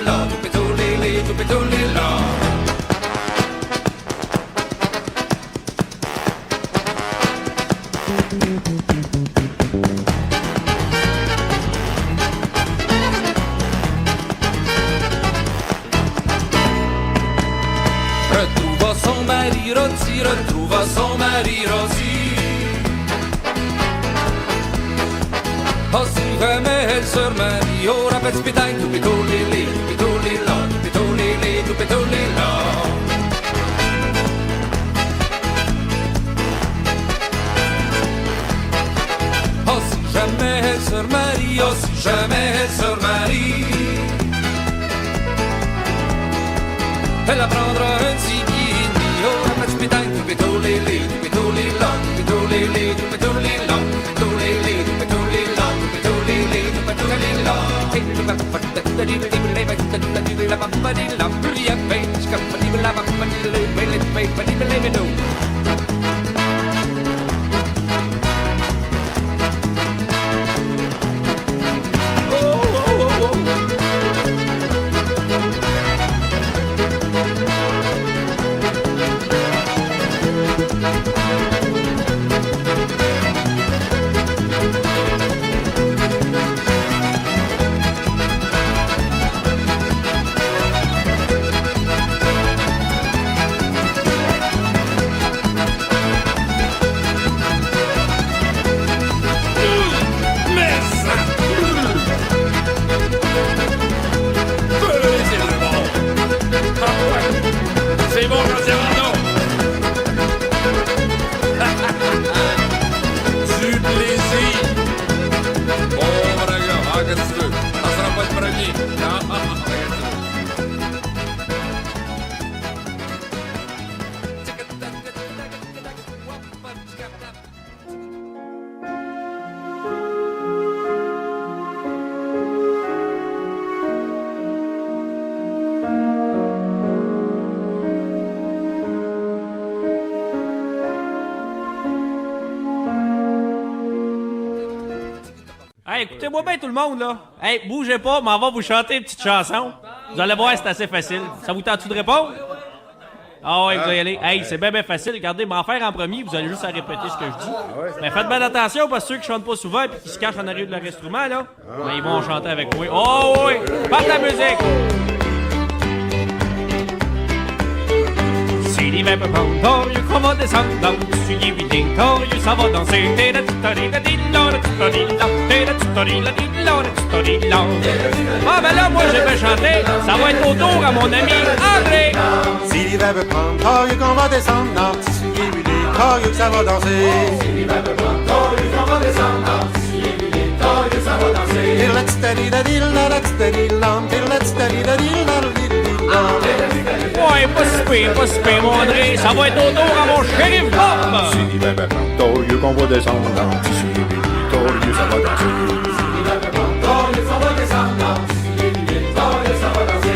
là, tout pétolé là. Retrouva son mari rôti, retrouva son mari rôti. Oh, si jamais elle se remarie, oh, la petite pétanque, tout pétolé là, tout pétolé là. Oh, si jamais elle jamais elle se marie. Elle apprendra un petit billet et demi. Oh, la petite pétanque, du pétolé-lé, du pétolé-là, du pétolé-lé, du pétolé-là, du pétolé-lé, du pétolé-là, du pétolé-lé, du pétolé-là. C'est bon, Jean-Servando! Du plaisir! Bon, gars, qu'est-ce que tu veux? Ça sera pas le premier. Hey, écoutez-moi bien tout le monde, là. Hey, bougez pas, mais on va vous chanter une petite chanson. Vous allez voir, c'est assez facile. Ça vous tente-tu de répondre? Ah ouais, vous allez y aller. Hey, c'est bien facile. Regardez, m'en faire en premier, vous allez juste à répéter ce que je dis. Mais faites bien attention, parce que ceux qui chantent pas souvent et qui se cachent en arrière de leur instrument, là, ben, ils vont chanter avec moi. Oh oui! Parte la musique! Si l'hiver peut prendre, torieux qu'on va descendre dans le soulier vidé, torieux ça va danser. Ah ben là, moi j'ai bien chanté, ça va être au tour à mon ami André. Si l'hiver veut prendre, torieux qu'on va descendre dans le petit soulier huilé, torieux que ça va danser. Si l'hiver veut prendre, torieux qu'on va descendre dans le petit soulier huilé, torieux que ça va danser. Ouais, pas si pire, mon André, ça va être au tour à mon shérif Bob. Si l'hiver veut prendre, torieux qu'on va descendre dans le petit soulier huilé, torieux ça va danser. Si l'hiver veut prendre, torieux qu'on va descendre dans le petit soulier huilé, torieux ça va danser.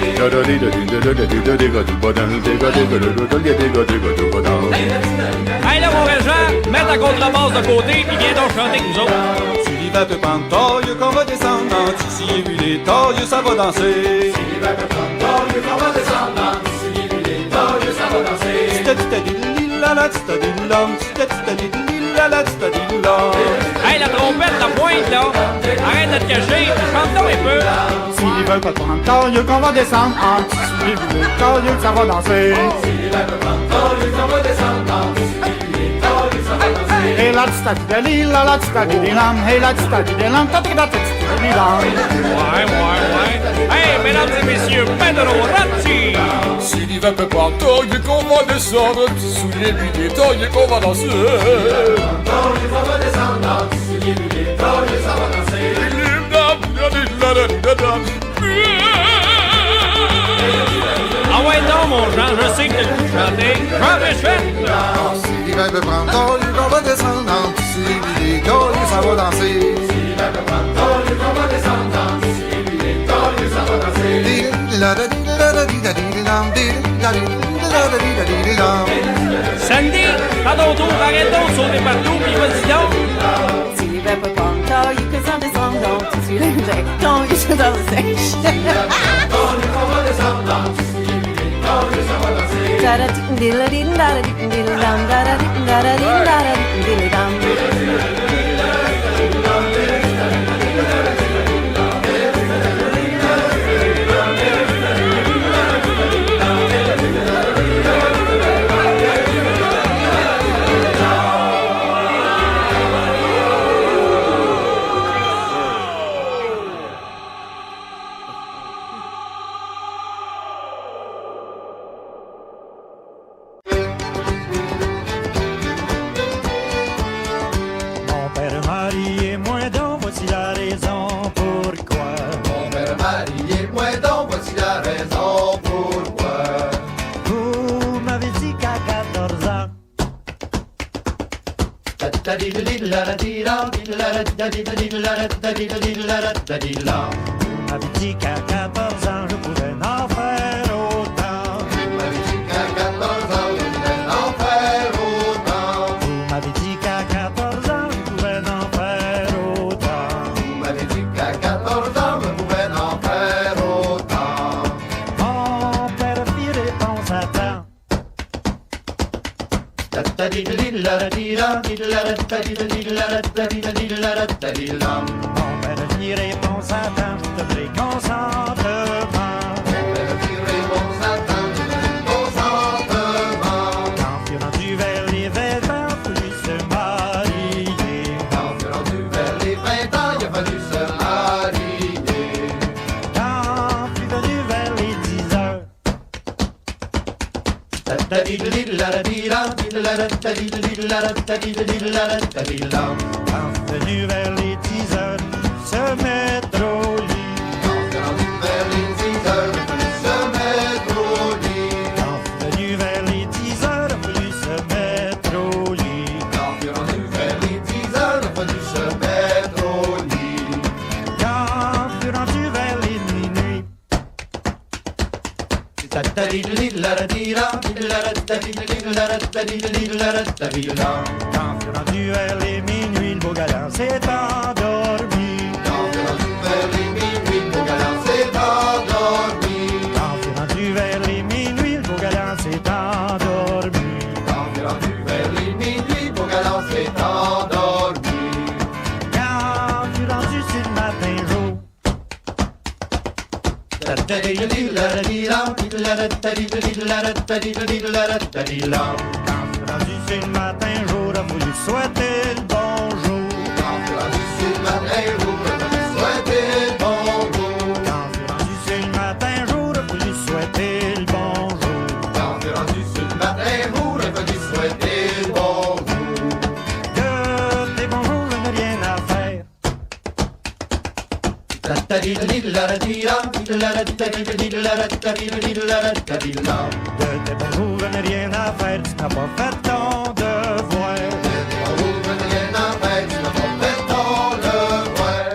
Hey là, mon régent, mets ta contrebasse de côté puis viens donc chanter avec nous autres. Si l'hiver peut prendre, torieux qu'on va descendre dans le petit soulier huilé, torieux ça va danser. Si l'hiver peut prendre, torieux qu'on va descendre dans le petit soulier huilé, torieux ça va danser. Hey, la trompette, la pointe, là, arrête de te cacher, chante donc un peu. Si l'hiver peut prendre, torieux qu'on va descendre en petit soulier huilé, torieux ça va danser. Si l'hiver peut prendre, torieux qu'on va descendre en petit soulier huilé, torieux ça va danser. Hey la tita di di la la tita di di lam, hey la tita di di lam, ta tita di di lam. Ouais. Hey, mesdames et messieurs, Pedro Ratti. Si l'hiver peut prendre, torieux qu'on va descendre, petit soulier huilé, torieux qu'on va danser. Torieux qu'on va descendre dans le petit soulier huilé, torieux ça va danser. Ah ouais, non, mon Jean, je sais que t'as le goût de chanter. Jean Réchette. Si l'hiver veut prendre, torieux qu'on va descendre dans le petit soulier huilé, torieux ça va danser. Si l'hiver peut prendre, torieux qu'on va descendre dans le petit soulier huilé, torieux ça va danser. Sandy, à ton tour, arrête donc de sauter partout, puis vas-y donc. Si l'hiver peut prendre, torieux que ça descend dans le petit soulier huilé, torieux ça va danser. Torieux qu'on va descendre dans le petit soulier huilé, torieux ça va danser. Da-da-dee-da-dee-da-da-dee-da-dee-dam, da-da-dee-da-dee-da-dee-dam. Voyez-moi donc, voici la raison pourquoi. Vous m'avez dit qu'à 14 ans, m'avait dit qu'à 14 ans, je pouvais en faire autant. Vous m'avez dit qu'à 14 ans, je pouvais en faire autant. Vous m'avez dit qu'à 14 ans, je pouvais en faire autant. Vous m'avez dit qu'à 14 ans, je pouvais en faire autant. Mon père fit réponse à temps. Mon père fit réponse à temps, je te donnerai consentement. Quand fut rendu vers les 20 ans, fallut se marier. Quand fut rendu vers les 20 ans, il a fallu se marier. Quand fut venu vers les 10 heures, quand fut venu vers les 10 heures, se mettre au lit. Quand fut rendu vers les 10 heures, il a fallu se mettre au lit. Quand fut venu vers les 10 heures, fallut se mettre au lit. Quand fut rendu vers les 10 heures, il a fallu se mettre au lit. Quand fut rendu vers les minuit, quand fut rendu vers les minuit, le beau galant s'est endormi. Quand fut rendu vers les minuit, le beau galant s'est endormi. Quand fut rendu vers les minuit, le beau galant s'est endormi. Quand fut rendu vers les minuit, le beau galant s'est endormi. Quand fut rendu sur le matin jour, quand fut rendu sur le matin jour, a voulu souhaiter le bonjour. Quand fut rendu sur le matin, vous pouvez souhaiter bonjour. Quand fut rendu sur le matin jour, a voulu souhaiter le bonjour. Quand fut rendu sur le matin, vous pouvez souhaiter bonjour. Que tes bonjours, je n'ai rien à faire. De tes bonjours, je n'ai rien à faire, tu n'as pas fait ton devoir. Bonjour, je n'ai rien à faire, tu n'as pas fait ton devoir.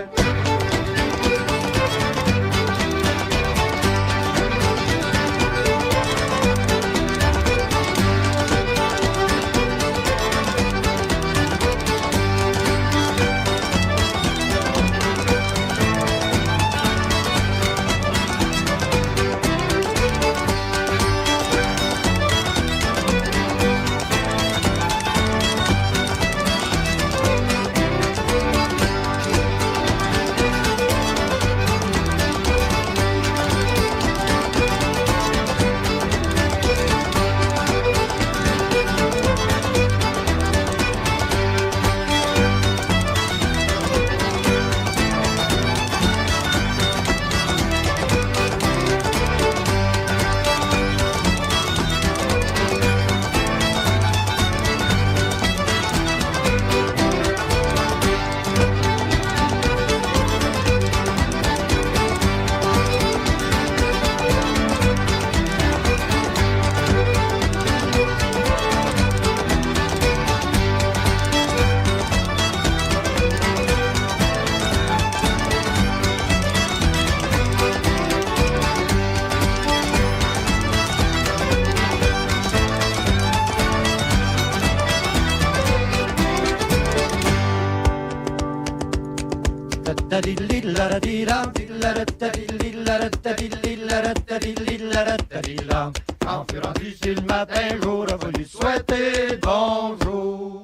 Quand fut rendu sur le matin jour, a voulu souhaiter bonjour.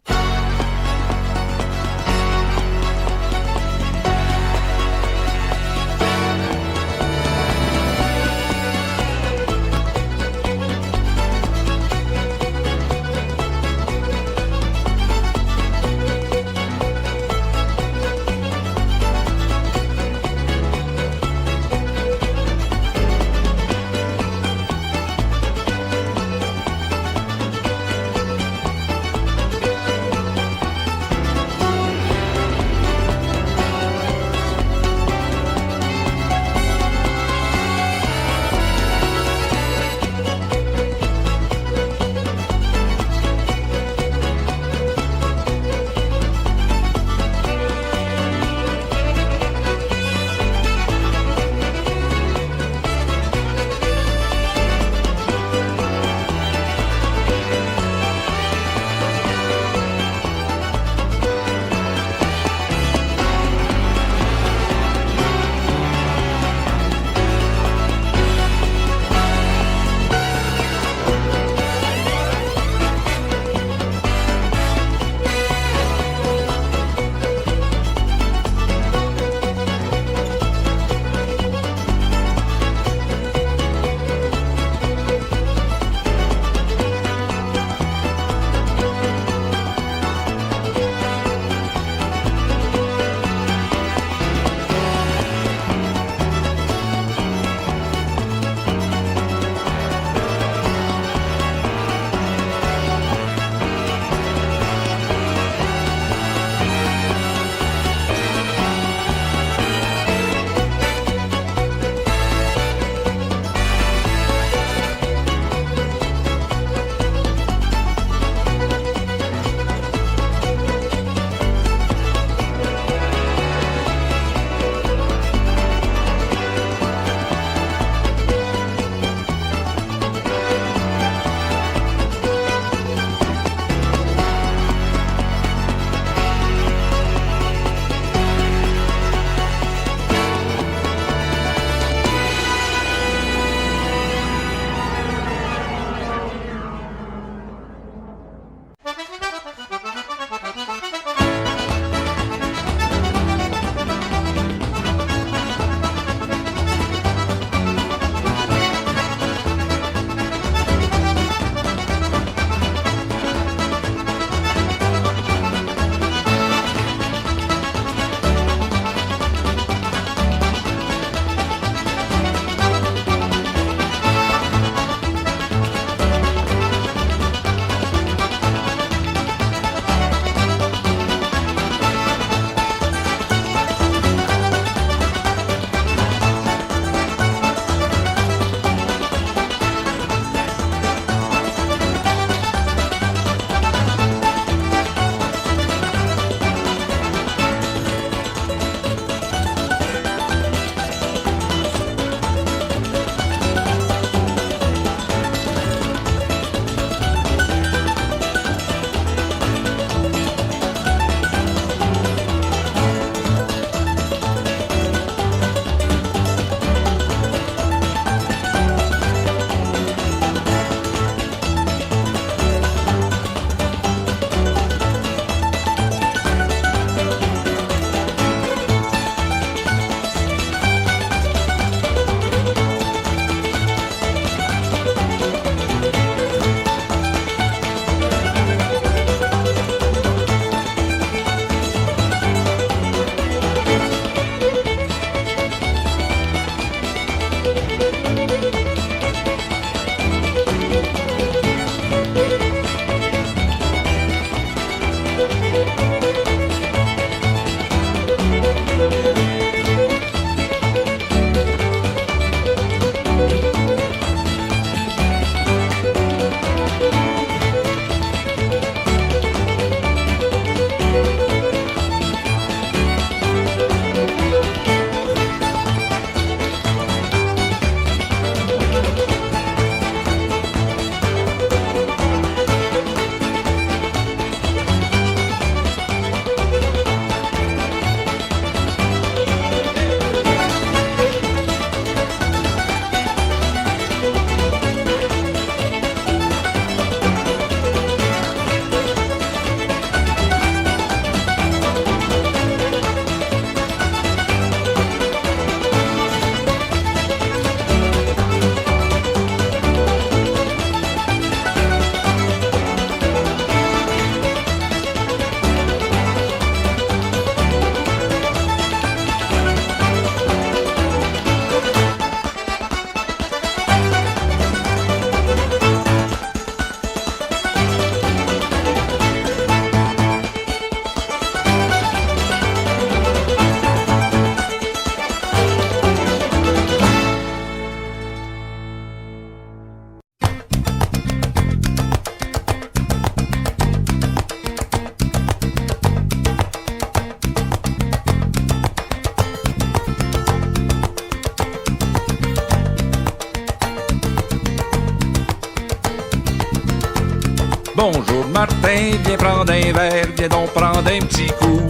Bonjour Martin, viens prendre un verre, viens donc prendre un petit coup.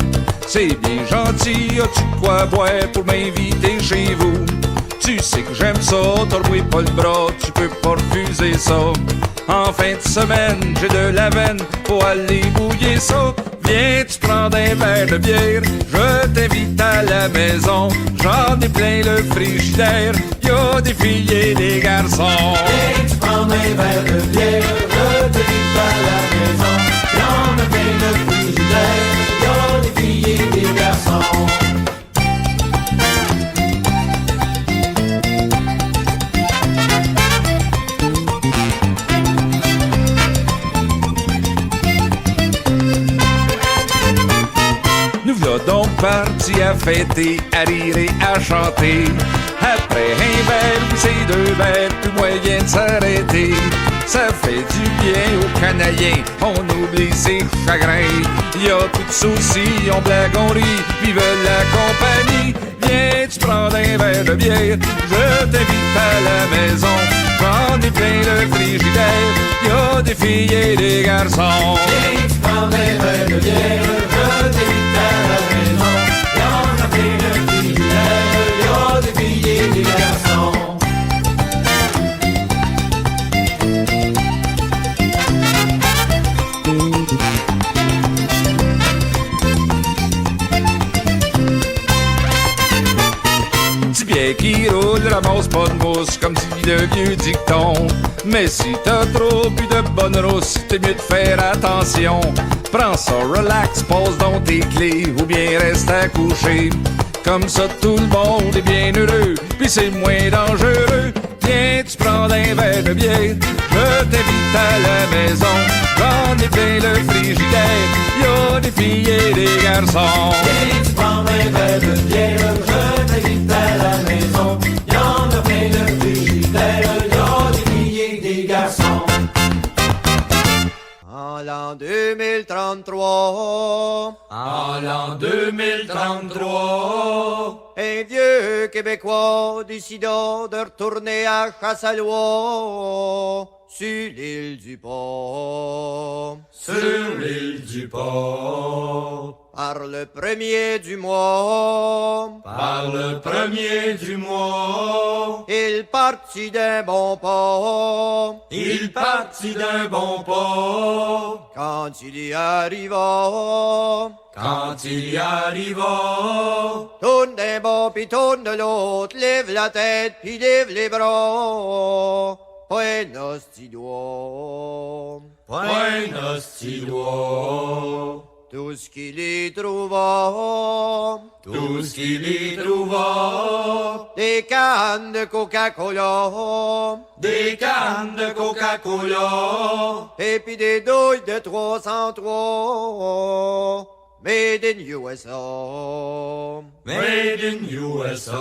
C'est bien gentil, as-tu quoi boire pour m'inviter chez vous? Tu sais que j'aime ça, t'as pas le bras, tu peux pas refuser ça. En fin de semaine, j'ai de la veine, faut aller bouiller ça. Viens, tu prends un verre de bière, je t'invite à la maison. J'en ai plein le frigidaire, y'a des filles et des garçons. Viens, tu prends un verre de bière, je t'invite à la maison. Y'en a plein le frigidaire, y'a des filles et des garçons. Nous voilà donc partis à fêter, à rire et à chanter. Après un verre, puis ces deux verres, plus moyen de s'arrêter. Ça fait du bien aux Canadiens, on oublie ses chagrins. Y'a plus de soucis, on blague, on rit, vive la compagnie. Viens, tu prends un verre de bière, je t'invite à la maison. J'en ai plein le frigidaire, y'a des filles et des garçons. Viens, tu prends un verre de bière, je t'invite à la maison. Y'en a plein le frigidaire, y'a des filles et des garçons. Petit pied qui roule, ramasse pas de mousse, comme dit le vieux dicton. Mais si t'as trop bu de bonne rousse, t'es mieux de faire attention. Prends ça, relax, pose dans tes clés, ou bien reste à coucher. Comme ça tout le monde est bien heureux, puis c'est moins dangereux. Viens, tu prends un verre de bière, je t'invite à la maison. J'en ai plein le frigidaire, y'a des filles et des garçons. Viens, tu prends un verre de bière, je t'invite à la maison. Y'en a plein le frigidaire, y'a des filles et des garçons. En l'an 2033, En l'an 2033, un vieux Québécois décida de retourner à Chassalouan, sur l'île du Port. sur l'île du Port, Par le 1er du mois, par le 1er du mois, il partit d'un bon port. il partit d'un bon port. Quand il y arriva, Quand il y arriva, tourne d'un bord puis tourne de l'autre, lève la tête puis lève les bras. Buenos doigts. Buenos Aires, tout ce qu'il y trouva. Tout ce qu'il y trouva. Des cannes de Coca-Cola. Des cannes de Coca-Cola. Et puis des douilles de 303. Made in USA. Made in USA.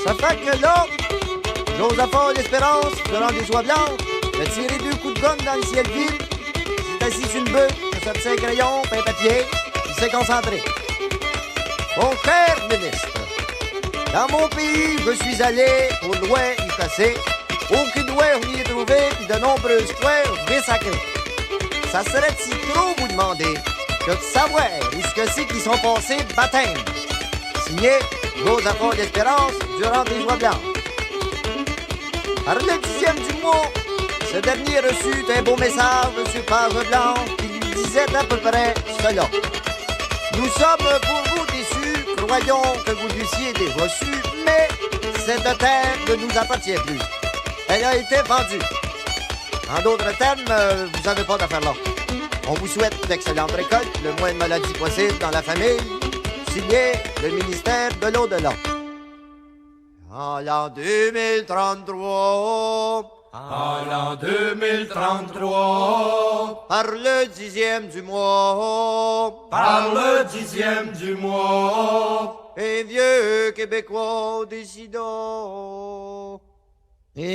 Ça fait que là, Josaphat l'Espérance, durant des soies blanches, a tiré 2 coups de gomme dans le ciel vide, s'est assis sur une bœuf, a sorti un crayon, puis un papier, il s'est concentré. Mon cher ministre, dans mon pays, je suis allé aux lois y passer. Aucune loi on y est trouvé, puis de nombreuses fois, je vais sacrer. Ça serait si trop vous demander que de savoir où ce que c'est qui sont passés baptême. Signé Josaphat l'Espérance durant des joies blanches. Par le 10e du mois, ce dernier reçut un beau message sur page blanche qui lui disait à peu près cela. Nous sommes pour vous déçus, croyons que vous l'eussiez déjà su, mais cette terre ne nous appartient plus. Elle a été vendue. En d'autres termes, vous n'avez pas d'affaires là. On vous souhaite d'excellentes récoltes, le moins de maladies possible dans la famille. Signé le ministère de l'Au-delà. En l'an 2033, En l'an 2033, par le 10e du mois, par le 10e du mois, un vieux Québécois décida. Dum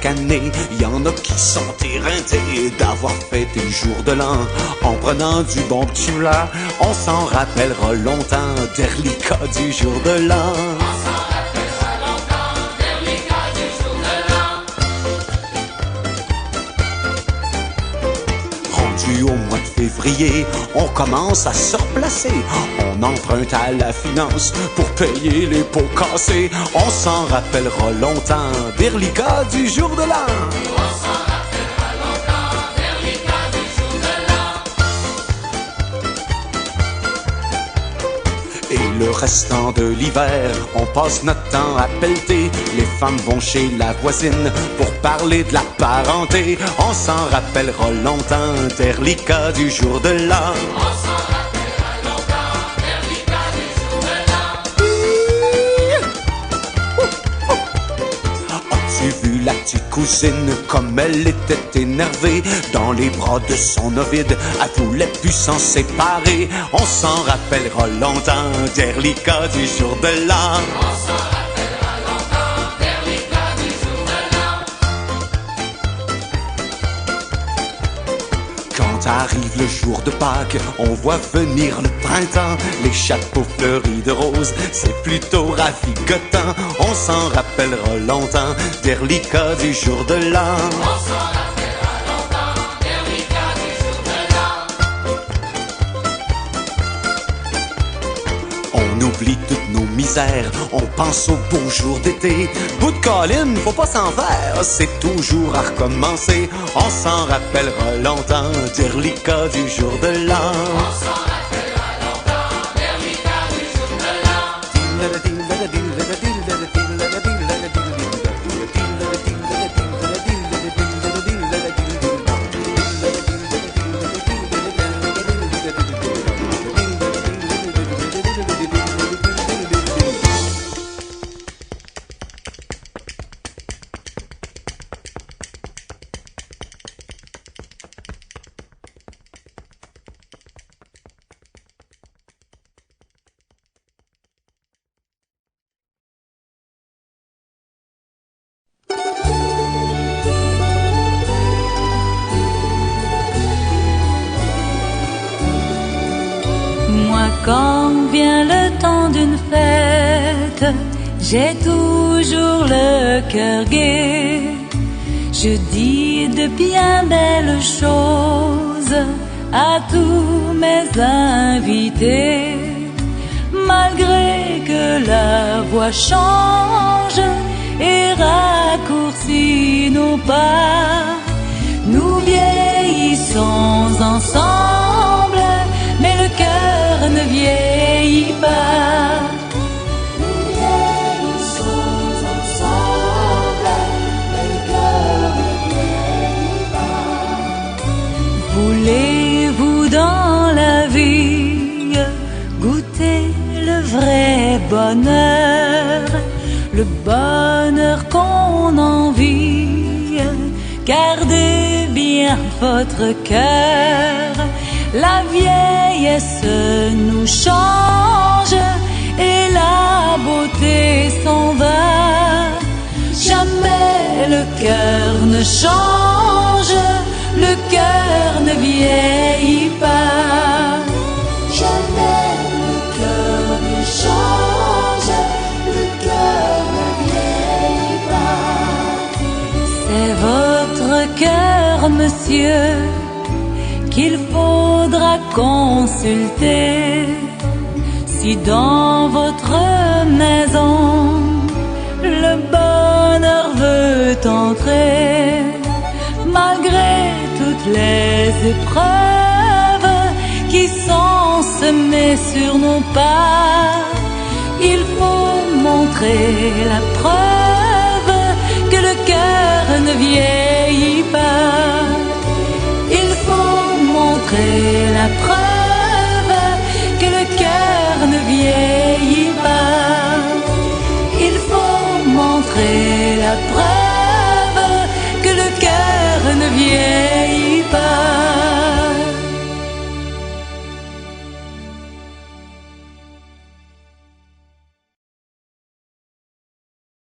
année, y en a qui sont éreintés d'avoir fêté le jour de l'an. En prenant du bon petit là, on s'en rappellera longtemps des reliquats du jour de l'an. Au mois de février, on commence à se replacer. On emprunte à la finance pour payer les pots cassés. On s'en rappellera longtemps des reliquats du jour de l'an. On s'en rappellera longtemps des reliquats du jour de l'an. Et le restant de l'hiver, on passe notre temps à pelleter. Les femmes vont chez la voisine pour parler de la parenté. On s'en rappellera longtemps des reliquats du jour de l'an. On s'en rappellera longtemps des reliquats du jour de l'an. As-tu vu la petite cousine comme elle était énervée? Dans les bras de son Ovide, elle voulait plus s'en séparer. On s'en rappellera longtemps des reliquats du jour de l'an. On s'en rappellera longtemps des reliquats du jour de l'an. Quand arrive le jour de Pâques, on voit venir le printemps. Les chapeaux fleuris de roses, c'est plutôt ravigotant. On s'en rappellera longtemps des reliquats du jour de l'an. On s'en rappellera longtemps des reliquats du jour de l'an. On oublie toutes nos misères, on pense aux beaux jours d'été. Bout de colline, faut pas s'en faire, c'est toujours à recommencer. On s'en rappellera longtemps des reliquats du jour de l'an. On s'en rappellera longtemps des reliquats du jour de l'an. Quand vient le temps d'une fête, j'ai toujours le cœur gai. Je dis de bien belles choses à tous mes invités. Malgré que la voix change et raccourcit nos pas, nous vieillissons ensemble, mais le cœur ne vieillit pas. Nous vieillissons ensemble, mais le cœur ne vieillit pas. Voulez-vous dans la vie goûter le vrai bonheur, le bonheur qu'on envie? Gardez bien votre cœur. La vieillesse nous change et la beauté s'en va. Jamais le cœur ne change, le cœur ne vieillit pas. Jamais le cœur ne change, le cœur ne vieillit pas. C'est votre cœur, monsieur, qu'il faudra consulter. Si dans votre maison le bonheur veut entrer, malgré toutes les épreuves qui sont semées sur nos pas, il faut montrer la preuve que le cœur ne vieillit pas. Il faut montrer la preuve